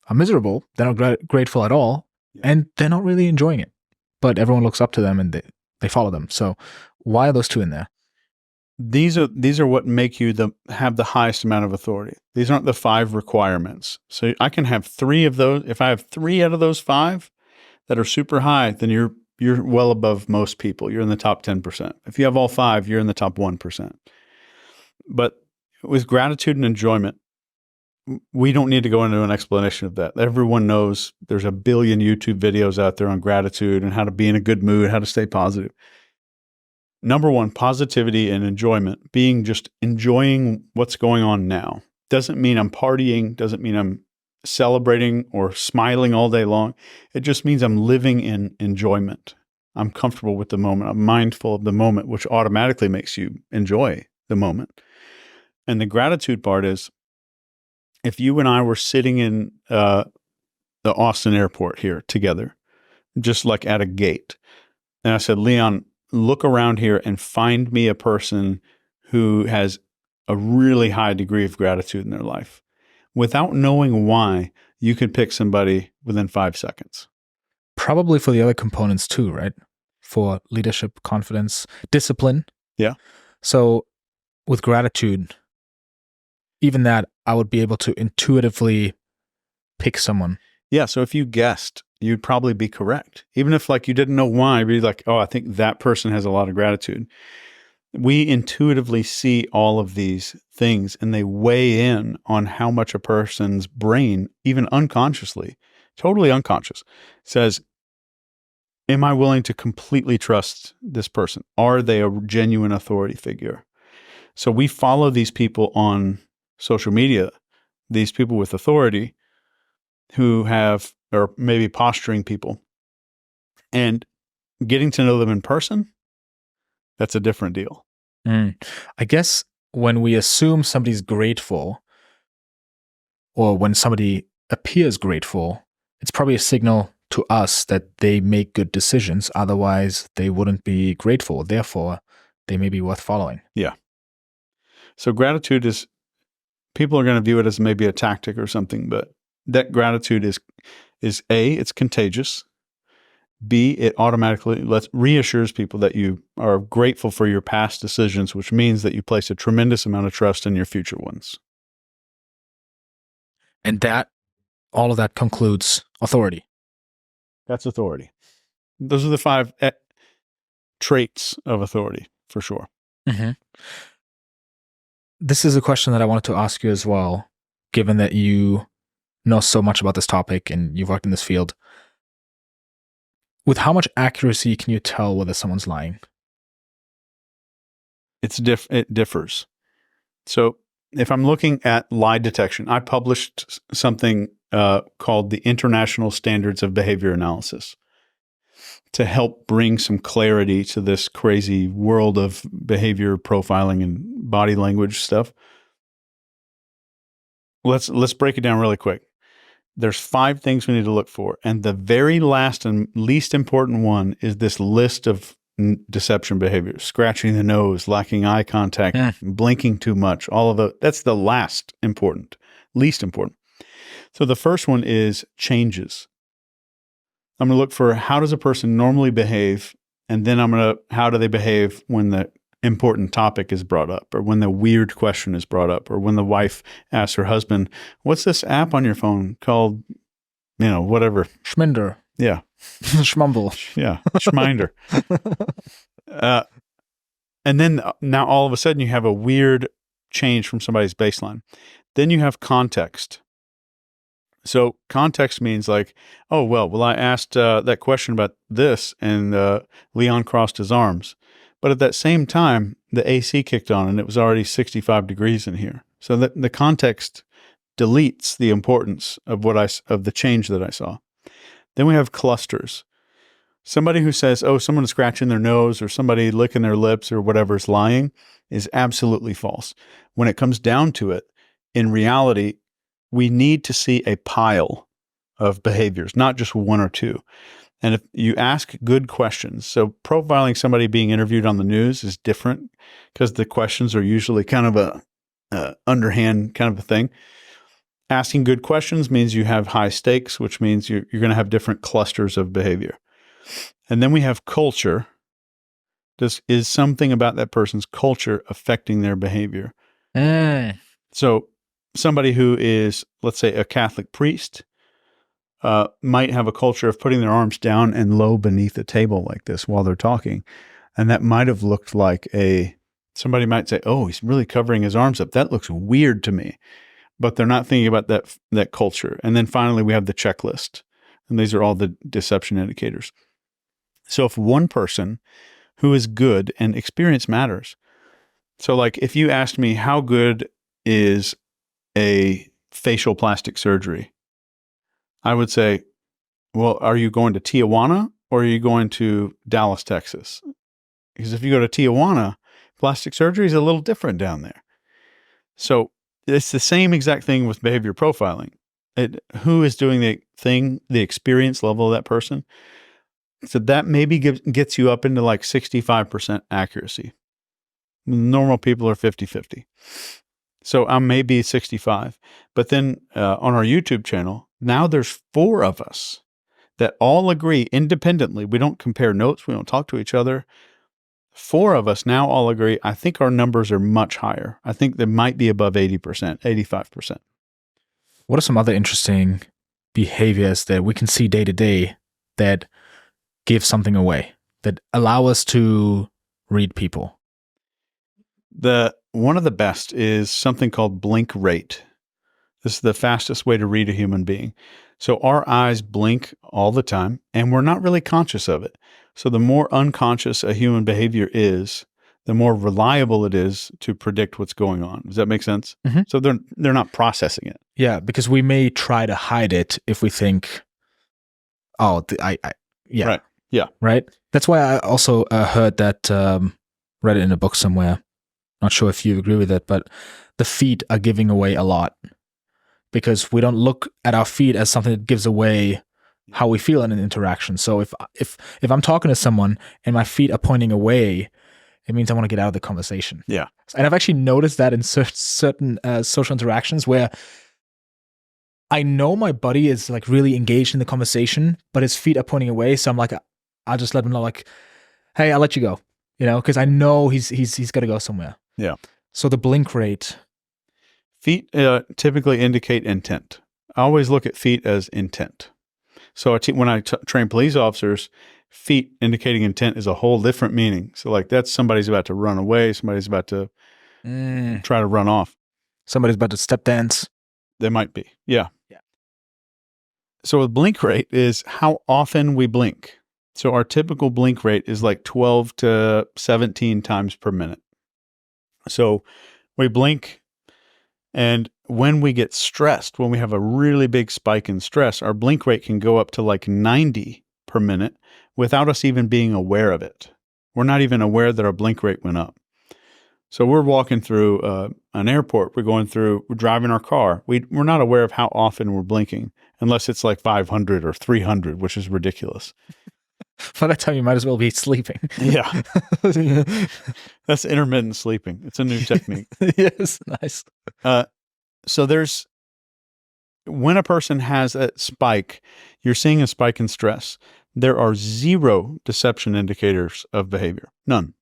are miserable, they're not grateful at all, and they're not really enjoying it. But everyone looks up to them and they follow them. So why are those two in there? These are what make you have the highest amount of authority. These aren't the 5 requirements. So I can have 3 of those. If I have 3 out of those 5 that are super high, then you're well above most people. You're in the top 10%. If you have all 5, you're in the top 1%. But with gratitude and enjoyment, we don't need to go into an explanation of that. Everyone knows there's a billion YouTube videos out there on gratitude and how to be in a good mood, how to stay positive. Number 1, positivity and enjoyment, being just enjoying what's going on now. Doesn't mean I'm partying, doesn't mean I'm celebrating or smiling all day long. It just means I'm living in enjoyment. I'm comfortable with the moment. I'm mindful of the moment, which automatically makes you enjoy the moment. And the gratitude part is, if you and I were sitting in the Austin airport here together, just like at a gate, and I said, Leon, look around here and find me a person who has a really high degree of gratitude in their life. Without knowing why, you could pick somebody within 5 seconds. Probably for the other components too, right? For leadership, confidence, discipline. Yeah. So with gratitude, even that, I would be able to intuitively pick someone. Yeah. So if you guessed, you'd probably be correct. Even if like you didn't know why, you'd be like, oh, I think that person has a lot of gratitude. We intuitively see all of these things and they weigh in on how much a person's brain, even unconsciously, totally unconscious, says, am I willing to completely trust this person? Are they a genuine authority figure? So we follow these people on social media, these people with authority who have, or maybe posturing people, and getting to know them in person, that's a different deal. I guess when we assume somebody's grateful, or when somebody appears grateful, it's probably a signal to us that they make good decisions. Otherwise, they wouldn't be grateful. Therefore, they may be worth following. Yeah. So gratitude is, people are going to view it as maybe a tactic or something, but that gratitude is A, it's contagious. B, it automatically reassures people that you are grateful for your past decisions, which means that you place a tremendous amount of trust in your future ones. And all of that concludes authority. That's authority. Those are the 5 traits of authority, for sure. Mm-hmm. This is a question that I wanted to ask you as well, given that you know so much about this topic and you've worked in this field. With how much accuracy can you tell whether someone's lying? it differs. So if I'm looking at lie detection, I published something called the International Standards of Behavior Analysis to help bring some clarity to this crazy world of behavior profiling and body language stuff. Let's break it down really quick. There's 5 things we need to look for. And the very last and least important one is this list of deception behaviors: scratching the nose, lacking eye contact, blinking too much, all of those. That's the least important. So the first one is changes. I'm going to look for how does a person normally behave, and then how do they behave when the important topic is brought up, or when the weird question is brought up, or when the wife asks her husband, "What's this app on your phone called?" Whatever. Schminder. Yeah. Schmumble. Yeah. Schminder. And then now all of a sudden you have a weird change from somebody's baseline. Then you have context. So context means like, oh, well, I asked that question about this, and Leon crossed his arms. But at that same time, the AC kicked on and it was already 65 degrees in here. So that the context deletes the importance of of the change that I saw. Then we have clusters. Somebody who says, oh, someone scratching their nose or somebody licking their lips or whatever is lying is absolutely false. When it comes down to it, in reality, we need to see a pile of behaviors, not just 1 or 2. And if you ask good questions, so profiling somebody being interviewed on the news is different because the questions are usually kind of a underhand kind of a thing. Asking good questions means you have high stakes, which means you're going to have different clusters of behavior. And then we have culture. Is something about that person's culture affecting their behavior? So somebody who is, let's say, a Catholic priest might have a culture of putting their arms down and low beneath a table like this while they're talking. And that might have looked like somebody might say, oh, he's really covering his arms up. That looks weird to me. But they're not thinking about that culture. And then finally, we have the checklist. And these are all the deception indicators. So if one person who is good, and experience matters. So like if you asked me, how good is a facial plastic surgery? I would say, well, are you going to Tijuana or are you going to Dallas, Texas? Because if you go to Tijuana, plastic surgery is a little different down there. So it's the same exact thing with behavior profiling. Who is doing the thing, the experience level of that person. So that maybe gets you up into like 65% accuracy. Normal people are 50-50. So I may be 65. But then on our YouTube channel, now there's 4 of us that all agree independently. We don't compare notes. We don't talk to each other. 4 of us now all agree. I think our numbers are much higher. I think they might be above 80%, 85%. What are some other interesting behaviors that we can see day to day that give something away, that allow us to read people? One of the best is something called blink rate. This is the fastest way to read a human being. So our eyes blink all the time, and we're not really conscious of it. So the more unconscious a human behavior is, the more reliable it is to predict what's going on. Does that make sense? Mm-hmm. So they're not processing it. Yeah, because we may try to hide it if we think, oh, yeah. Right. Yeah. Right? That's why I also heard that, read it in a book somewhere. Not sure if you agree with it, but the feet are giving away a lot because we don't look at our feet as something that gives away how we feel in an interaction. So if I'm talking to someone and my feet are pointing away, it means I want to get out of the conversation. Yeah. And I've actually noticed that in certain social interactions where I know my buddy is like really engaged in the conversation, but his feet are pointing away. So I'm like, I'll just let him know, like, hey, I'll let you go, because I know he's got to go somewhere. Yeah. So the blink rate. Feet typically indicate intent. I always look at feet as intent. So when I train police officers, feet indicating intent is a whole different meaning. So like that's somebody's about to run away. Somebody's about to try to run off. Somebody's about to step dance. They might be. Yeah. So the blink rate is how often we blink. So our typical blink rate is like 12 to 17 times per minute. So we blink, and when we get stressed, when we have a really big spike in stress, our blink rate can go up to like 90 per minute without us even being aware of it. We're not even aware that our blink rate went up. So we're walking through an airport. We're driving our car. We're not aware of how often we're blinking, unless it's like 500 or 300, which is ridiculous. By that time, you might as well be sleeping. Yeah. That's intermittent sleeping. It's a new technique. Yes, nice. So when a person has a spike, you're seeing a spike in stress. There are zero deception indicators of behavior. None.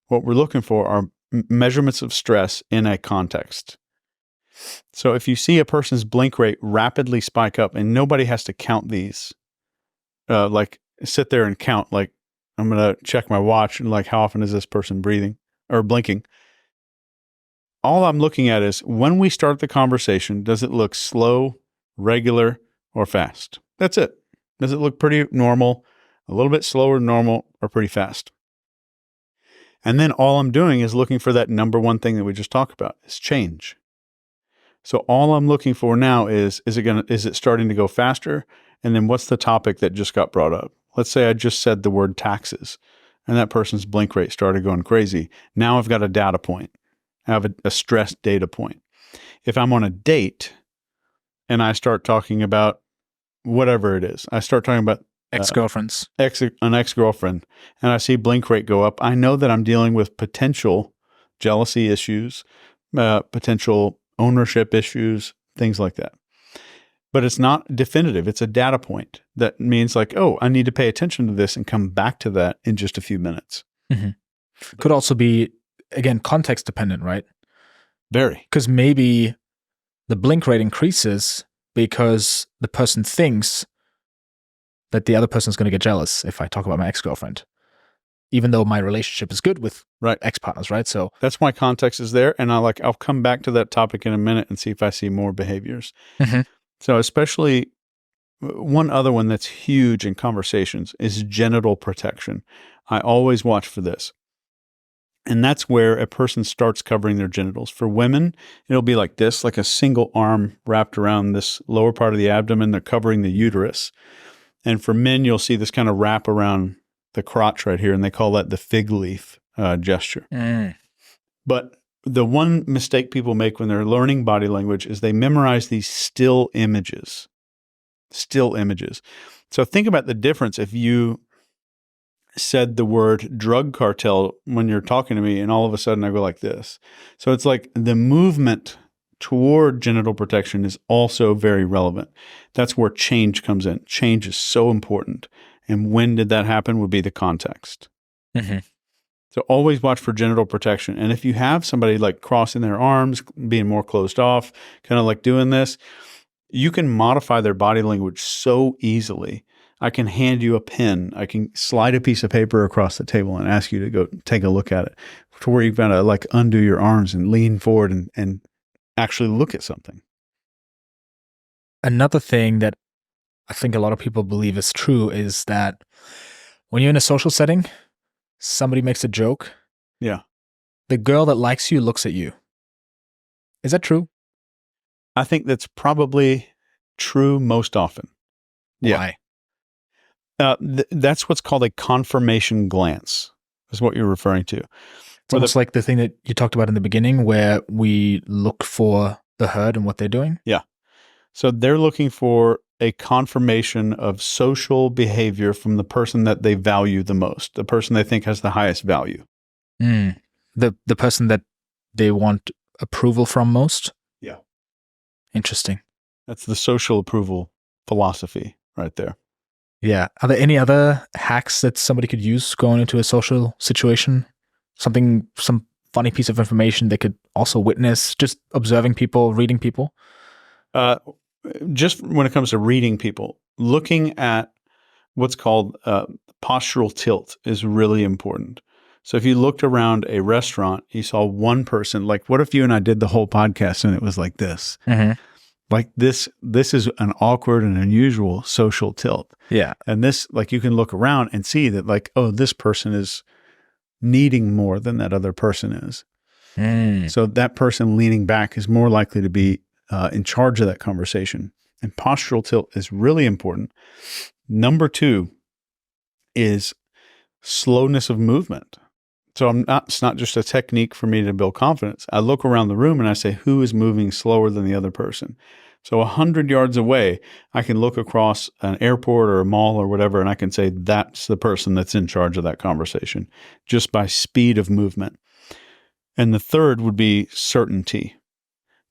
What we're looking for are measurements of stress in a context. So if you see a person's blink rate rapidly spike up, and nobody has to count these, like sit there and count, like I'm going to check my watch and like how often is this person breathing or blinking? All I'm looking at is when we start the conversation, does it look slow, regular, or fast? That's it. Does it look pretty normal, a little bit slower than normal, or pretty fast? And then all I'm doing is looking for that number one thing that we just talked about, is change. So all I'm looking for now is it starting to go faster? And then what's the topic that just got brought up? Let's say I just said the word taxes and that person's blink rate started going crazy. Now I've got a data point. I have a stress data point. If I'm on a date and I start talking about whatever it is, I start talking about Ex-girlfriends. An ex-girlfriend, and I see blink rate go up, I know that I'm dealing with potential jealousy issues, potential ownership issues, things like that. But it's not definitive. It's a data point that means like, oh, I need to pay attention to this and come back to that in just a few minutes. Mm-hmm. Could also be, again, context dependent, right? Very. Because maybe the blink rate increases because the person thinks that the other person is going to get jealous if I talk about my ex-girlfriend, even though my relationship is good with ex-partners, right? So that's why context is there. And I'll come back to that topic in a minute and see if I see more behaviors. Mm-hmm. So especially one other one that's huge in conversations is genital protection. I always watch for this. And that's where a person starts covering their genitals. For women, it'll be like this, like a single arm wrapped around this lower part of the abdomen. They're covering the uterus. And for men, you'll see this kind of wrap around the crotch right here, and they call that the fig leaf gesture. Mm. But the one mistake people make when they're learning body language is they memorize these still images. Still images. So think about the difference if you said the word drug cartel when you're talking to me, and all of a sudden I go like this. So it's like the movement toward genital protection is also very relevant. That's where change comes in. Change is so important. And when did that happen would be the context. Mm-hmm. So always watch for genital protection. And if you have somebody like crossing their arms, being more closed off, kind of like doing this, you can modify their body language so easily. I can hand you a pen. I can slide a piece of paper across the table and ask you to go take a look at it, to where you've got to like undo your arms and lean forward and actually look at something. Another thing that I think a lot of people believe is true is that when you're in a social setting, somebody makes a joke. Yeah. The girl that likes you looks at you. Is that true? I think that's probably true most often. Why? That's what's called a confirmation glance, is what you're referring to. It's almost like the thing that you talked about in the beginning where we look for the herd and what they're doing. Yeah. So they're looking for a confirmation of social behavior from the person that they value the most, the person they think has the highest value. Mm. The person that they want approval from most? Yeah. Interesting. That's the social approval philosophy right there. Yeah. Are there any other hacks that somebody could use going into a social situation? Some funny piece of information they could also witness, just observing people, reading people? Just when it comes to reading people, looking at what's called postural tilt is really important. So if you looked around a restaurant, you saw one person, like what if you and I did the whole podcast and it was like this? Mm-hmm. Like this is an awkward and unusual social tilt. Yeah. And this, like you can look around and see that like, oh, this person is needing more than that other person is. So that person leaning back is more likely to be in charge of that conversation. And postural tilt is really important. Number 2 is slowness of movement. So it's not just a technique for me to build confidence. I look around the room and I say, who is moving slower than the other person? So 100 yards away, I can look across an airport or a mall or whatever, and I can say, that's the person that's in charge of that conversation, just by speed of movement. And the third would be certainty.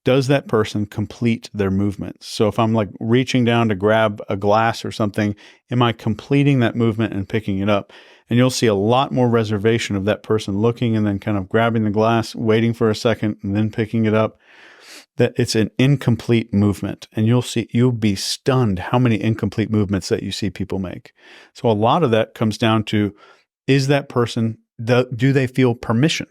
Does that person complete their movements? So if I'm like reaching down to grab a glass or something, am I completing that movement and picking it up? And you'll see a lot more reservation of that person looking and then kind of grabbing the glass, waiting for a second, and then picking it up. That it's an incomplete movement. And you'll be stunned how many incomplete movements that you see people make. So a lot of that comes down to, is that person, do they feel permission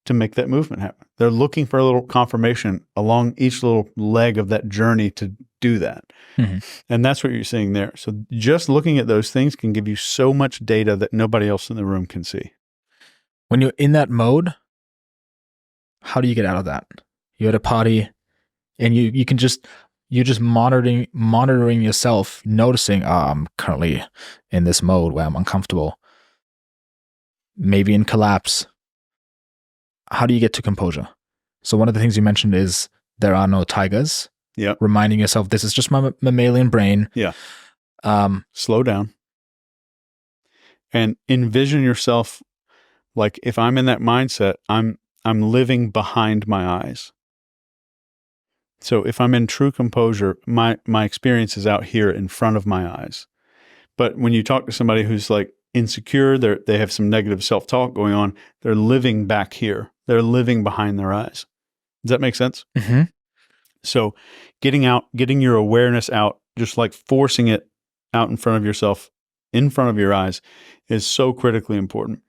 to make that movement happen? They're looking for a little confirmation along each little leg of that journey to do that. And that's what you're seeing there. So just looking at those things can give you so much data that nobody else in the room can see. When you're in that mode, how do you get out of that? You're at a party and you're just monitoring yourself, noticing, I'm currently in this mode where I'm uncomfortable, maybe in collapse. How do you get to composure? So one of the things you mentioned is there are no tigers. Yeah. Reminding yourself, this is just my mammalian brain. Yeah. Slow down. And envision yourself like, if I'm in that mindset, I'm living behind my eyes. So if I'm in true composure, my experience is out here in front of my eyes. But when you talk to somebody who's like insecure, they have some negative self-talk going on, they're living back here. They're living behind their eyes. Does that make sense? Mm-hmm. So getting your awareness out, just like forcing it out in front of yourself, in front of your eyes, is so critically important.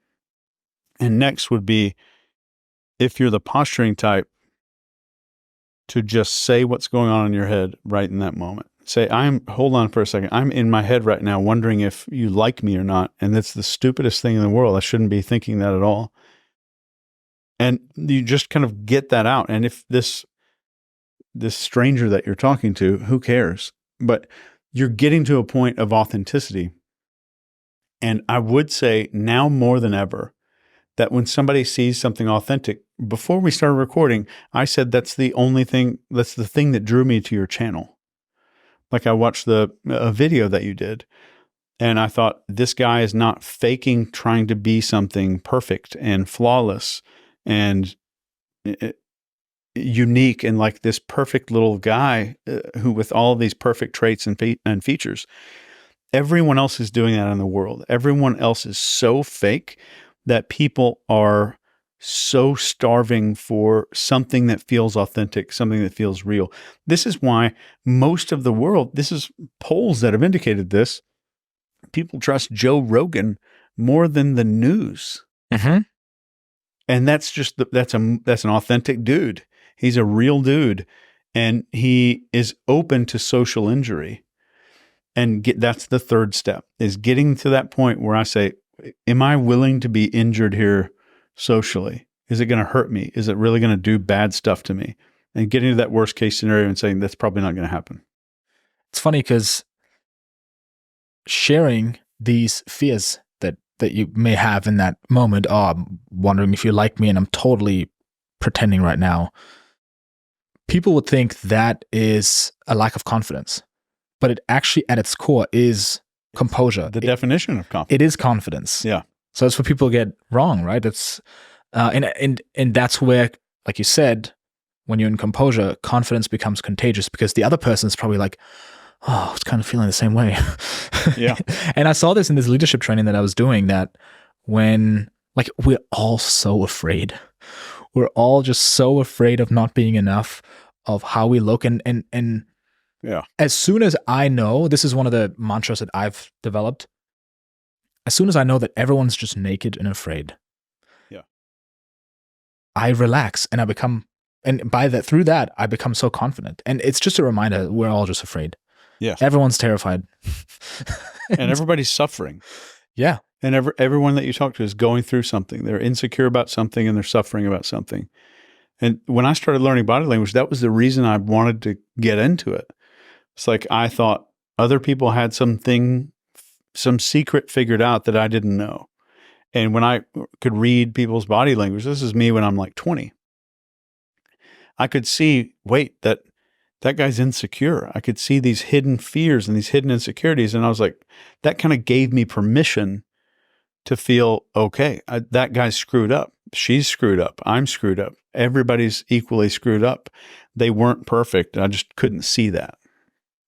And next would be, if you're the posturing type, to just say what's going on in your head right in that moment. Say, hold on for a second. I'm in my head right now wondering if you like me or not. And that's the stupidest thing in the world. I shouldn't be thinking that at all. And you just kind of get that out. And if this stranger that you're talking to, who cares? But you're getting to a point of authenticity. And I would say now more than ever, that when somebody sees something authentic, before we started recording, I said that's the thing that drew me to your channel. Like, I watched a video that you did, and I thought, this guy is not faking trying to be something perfect and flawless and unique and like this perfect little guy who with all of these perfect traits and features. Everyone else is doing that in the world. Everyone else is so fake that people are so starving for something that feels authentic, something that feels real. This is why most of the world, this is polls that have indicated this, people trust Joe Rogan more than the news. Mm-hmm. And that's just, that's an authentic dude. He's a real dude, and he is open to social injury. And that's the third step, is getting to that point where I say, am I willing to be injured here socially? Is it going to hurt me? Is it really going to do bad stuff to me? And getting to that worst case scenario and saying, that's probably not going to happen. It's funny because sharing these fears that you may have in that moment, I'm wondering if you like me and I'm totally pretending right now, people would think that is a lack of confidence. But it actually, at its core, is composure. The definition of confidence. It is confidence. Yeah. So that's what people get wrong, right? It's and that's where, like you said, when you're in composure, confidence becomes contagious because the other person is probably like, oh, I was kind of feeling the same way. Yeah. And I saw this in this leadership training that I was doing, that when, like, we're all so afraid. We're all just so afraid of not being enough, of how we look. And yeah. As soon as I know, this is one of the mantras that I've developed. As soon as I know that everyone's just naked and afraid, yeah, I relax and I become, and through that, I become so confident. And it's just a reminder, we're all just afraid. Yeah. Everyone's terrified. And everybody's suffering. Yeah. And everyone that you talk to is going through something. They're insecure about something and they're suffering about something. And when I started learning body language, that was the reason I wanted to get into it. It's like I thought other people had some secret figured out that I didn't know. And when I could read people's body language, this is me when I'm like 20, I could see, wait, that guy's insecure. I could see these hidden fears and these hidden insecurities. And I was like, that kind of gave me permission to feel, okay, that guy's screwed up. She's screwed up. I'm screwed up. Everybody's equally screwed up. They weren't perfect. I just couldn't see that.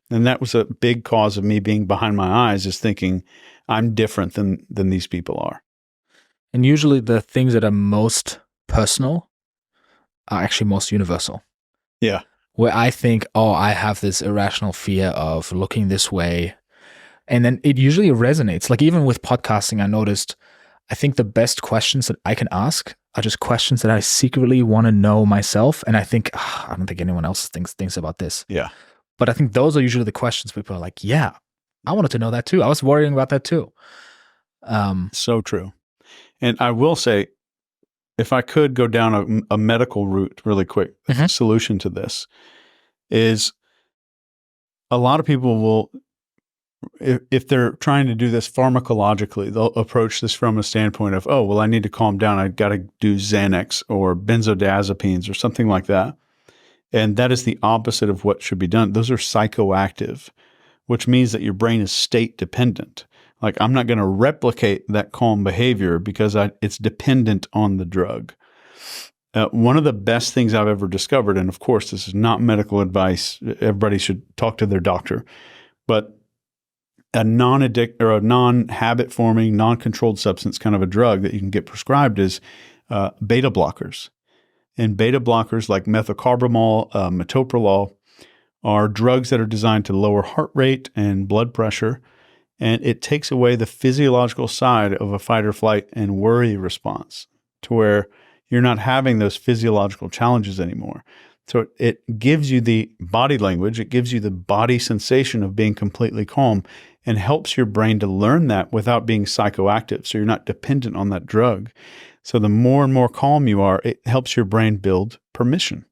And that was a big cause of me being behind my eyes, is thinking I'm different than these people are. And usually the things that are most personal are actually most universal. Yeah. Where I think, oh, I have this irrational fear of looking this way. And then it usually resonates. Like even with podcasting, I noticed, I think the best questions that I can ask are just questions that I secretly want to know myself. And I think, I don't think anyone else thinks about this. Yeah. But I think those are usually the questions people are like, yeah, I wanted to know that too. I was worrying about that too. So true. And I will say, if I could go down a medical route really quick, the solution to this is a lot of people will, if they're trying to do this pharmacologically, they'll approach this from a standpoint of, oh, well, I need to calm down. I got to do Xanax or benzodiazepines or something like that. And that is the opposite of what should be done. Those are psychoactive, which means that your brain is state dependent. Like, I'm not going to replicate that calm behavior because it's dependent on the drug. One of the best things I've ever discovered, and of course, this is not medical advice. Everybody should talk to their doctor, but a non-addict or a non-habit forming, non-controlled substance kind of a drug that you can get prescribed is beta blockers. And beta blockers like methocarbamol, metoprolol are drugs that are designed to lower heart rate and blood pressure. And it takes away the physiological side of a fight or flight and worry response to where you're not having those physiological challenges anymore. So it gives you the body language, it gives you the body sensation of being completely calm and helps your brain to learn that without being psychoactive. So you're not dependent on that drug. So the more and more calm you are, it helps your brain build permission.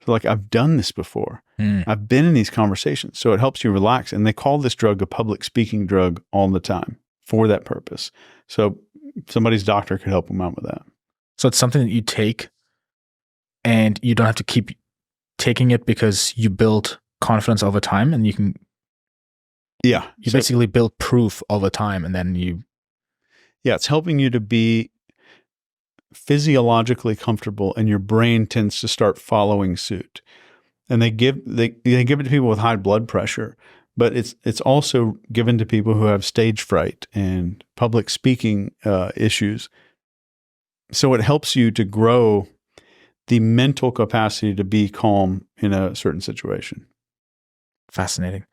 So like, I've done this before. I've been in these conversations. So it helps you relax. And they call this drug a public speaking drug all the time for that purpose. So somebody's doctor could help them out with that. So it's something that you take and you don't have to keep taking it because you build confidence over time and you can. Yeah. You basically build proof over time and then you. Yeah. It's helping you to be physiologically comfortable and your brain tends to start following suit. And they give it to people with high blood pressure, but it's also given to people who have stage fright and public speaking issues. So it helps you to grow the mental capacity to be calm in a certain situation. Fascinating.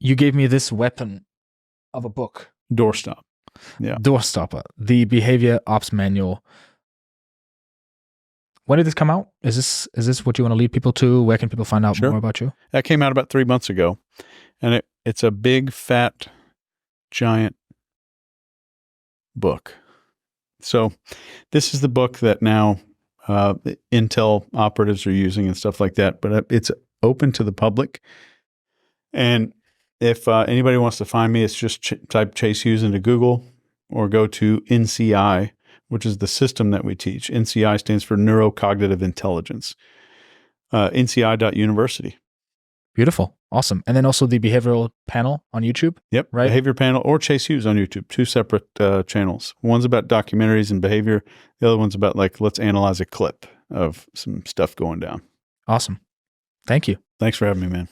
You gave me this weapon of a book. Doorstop. Yeah. Doorstopper, the Behavior Ops Manual. When did this come out? Is this what you want to lead people to? Where can people find out more about you? That came out about 3 months ago. And it's a big, fat, giant book. So this is the book that now Intel operatives are using and stuff like that. But it's open to the public. And if anybody wants to find me, it's just type Chase Hughes into Google or go to NCI, which is the system that we teach. NCI stands for Neurocognitive Intelligence. NCI.university. Beautiful. Awesome. And then also the behavioral panel on YouTube. Yep. Right. Behavior panel or Chase Hughes on YouTube. 2 separate channels. One's about documentaries and behavior. The other one's about let's analyze a clip of some stuff going down. Awesome. Thank you. Thanks for having me, man.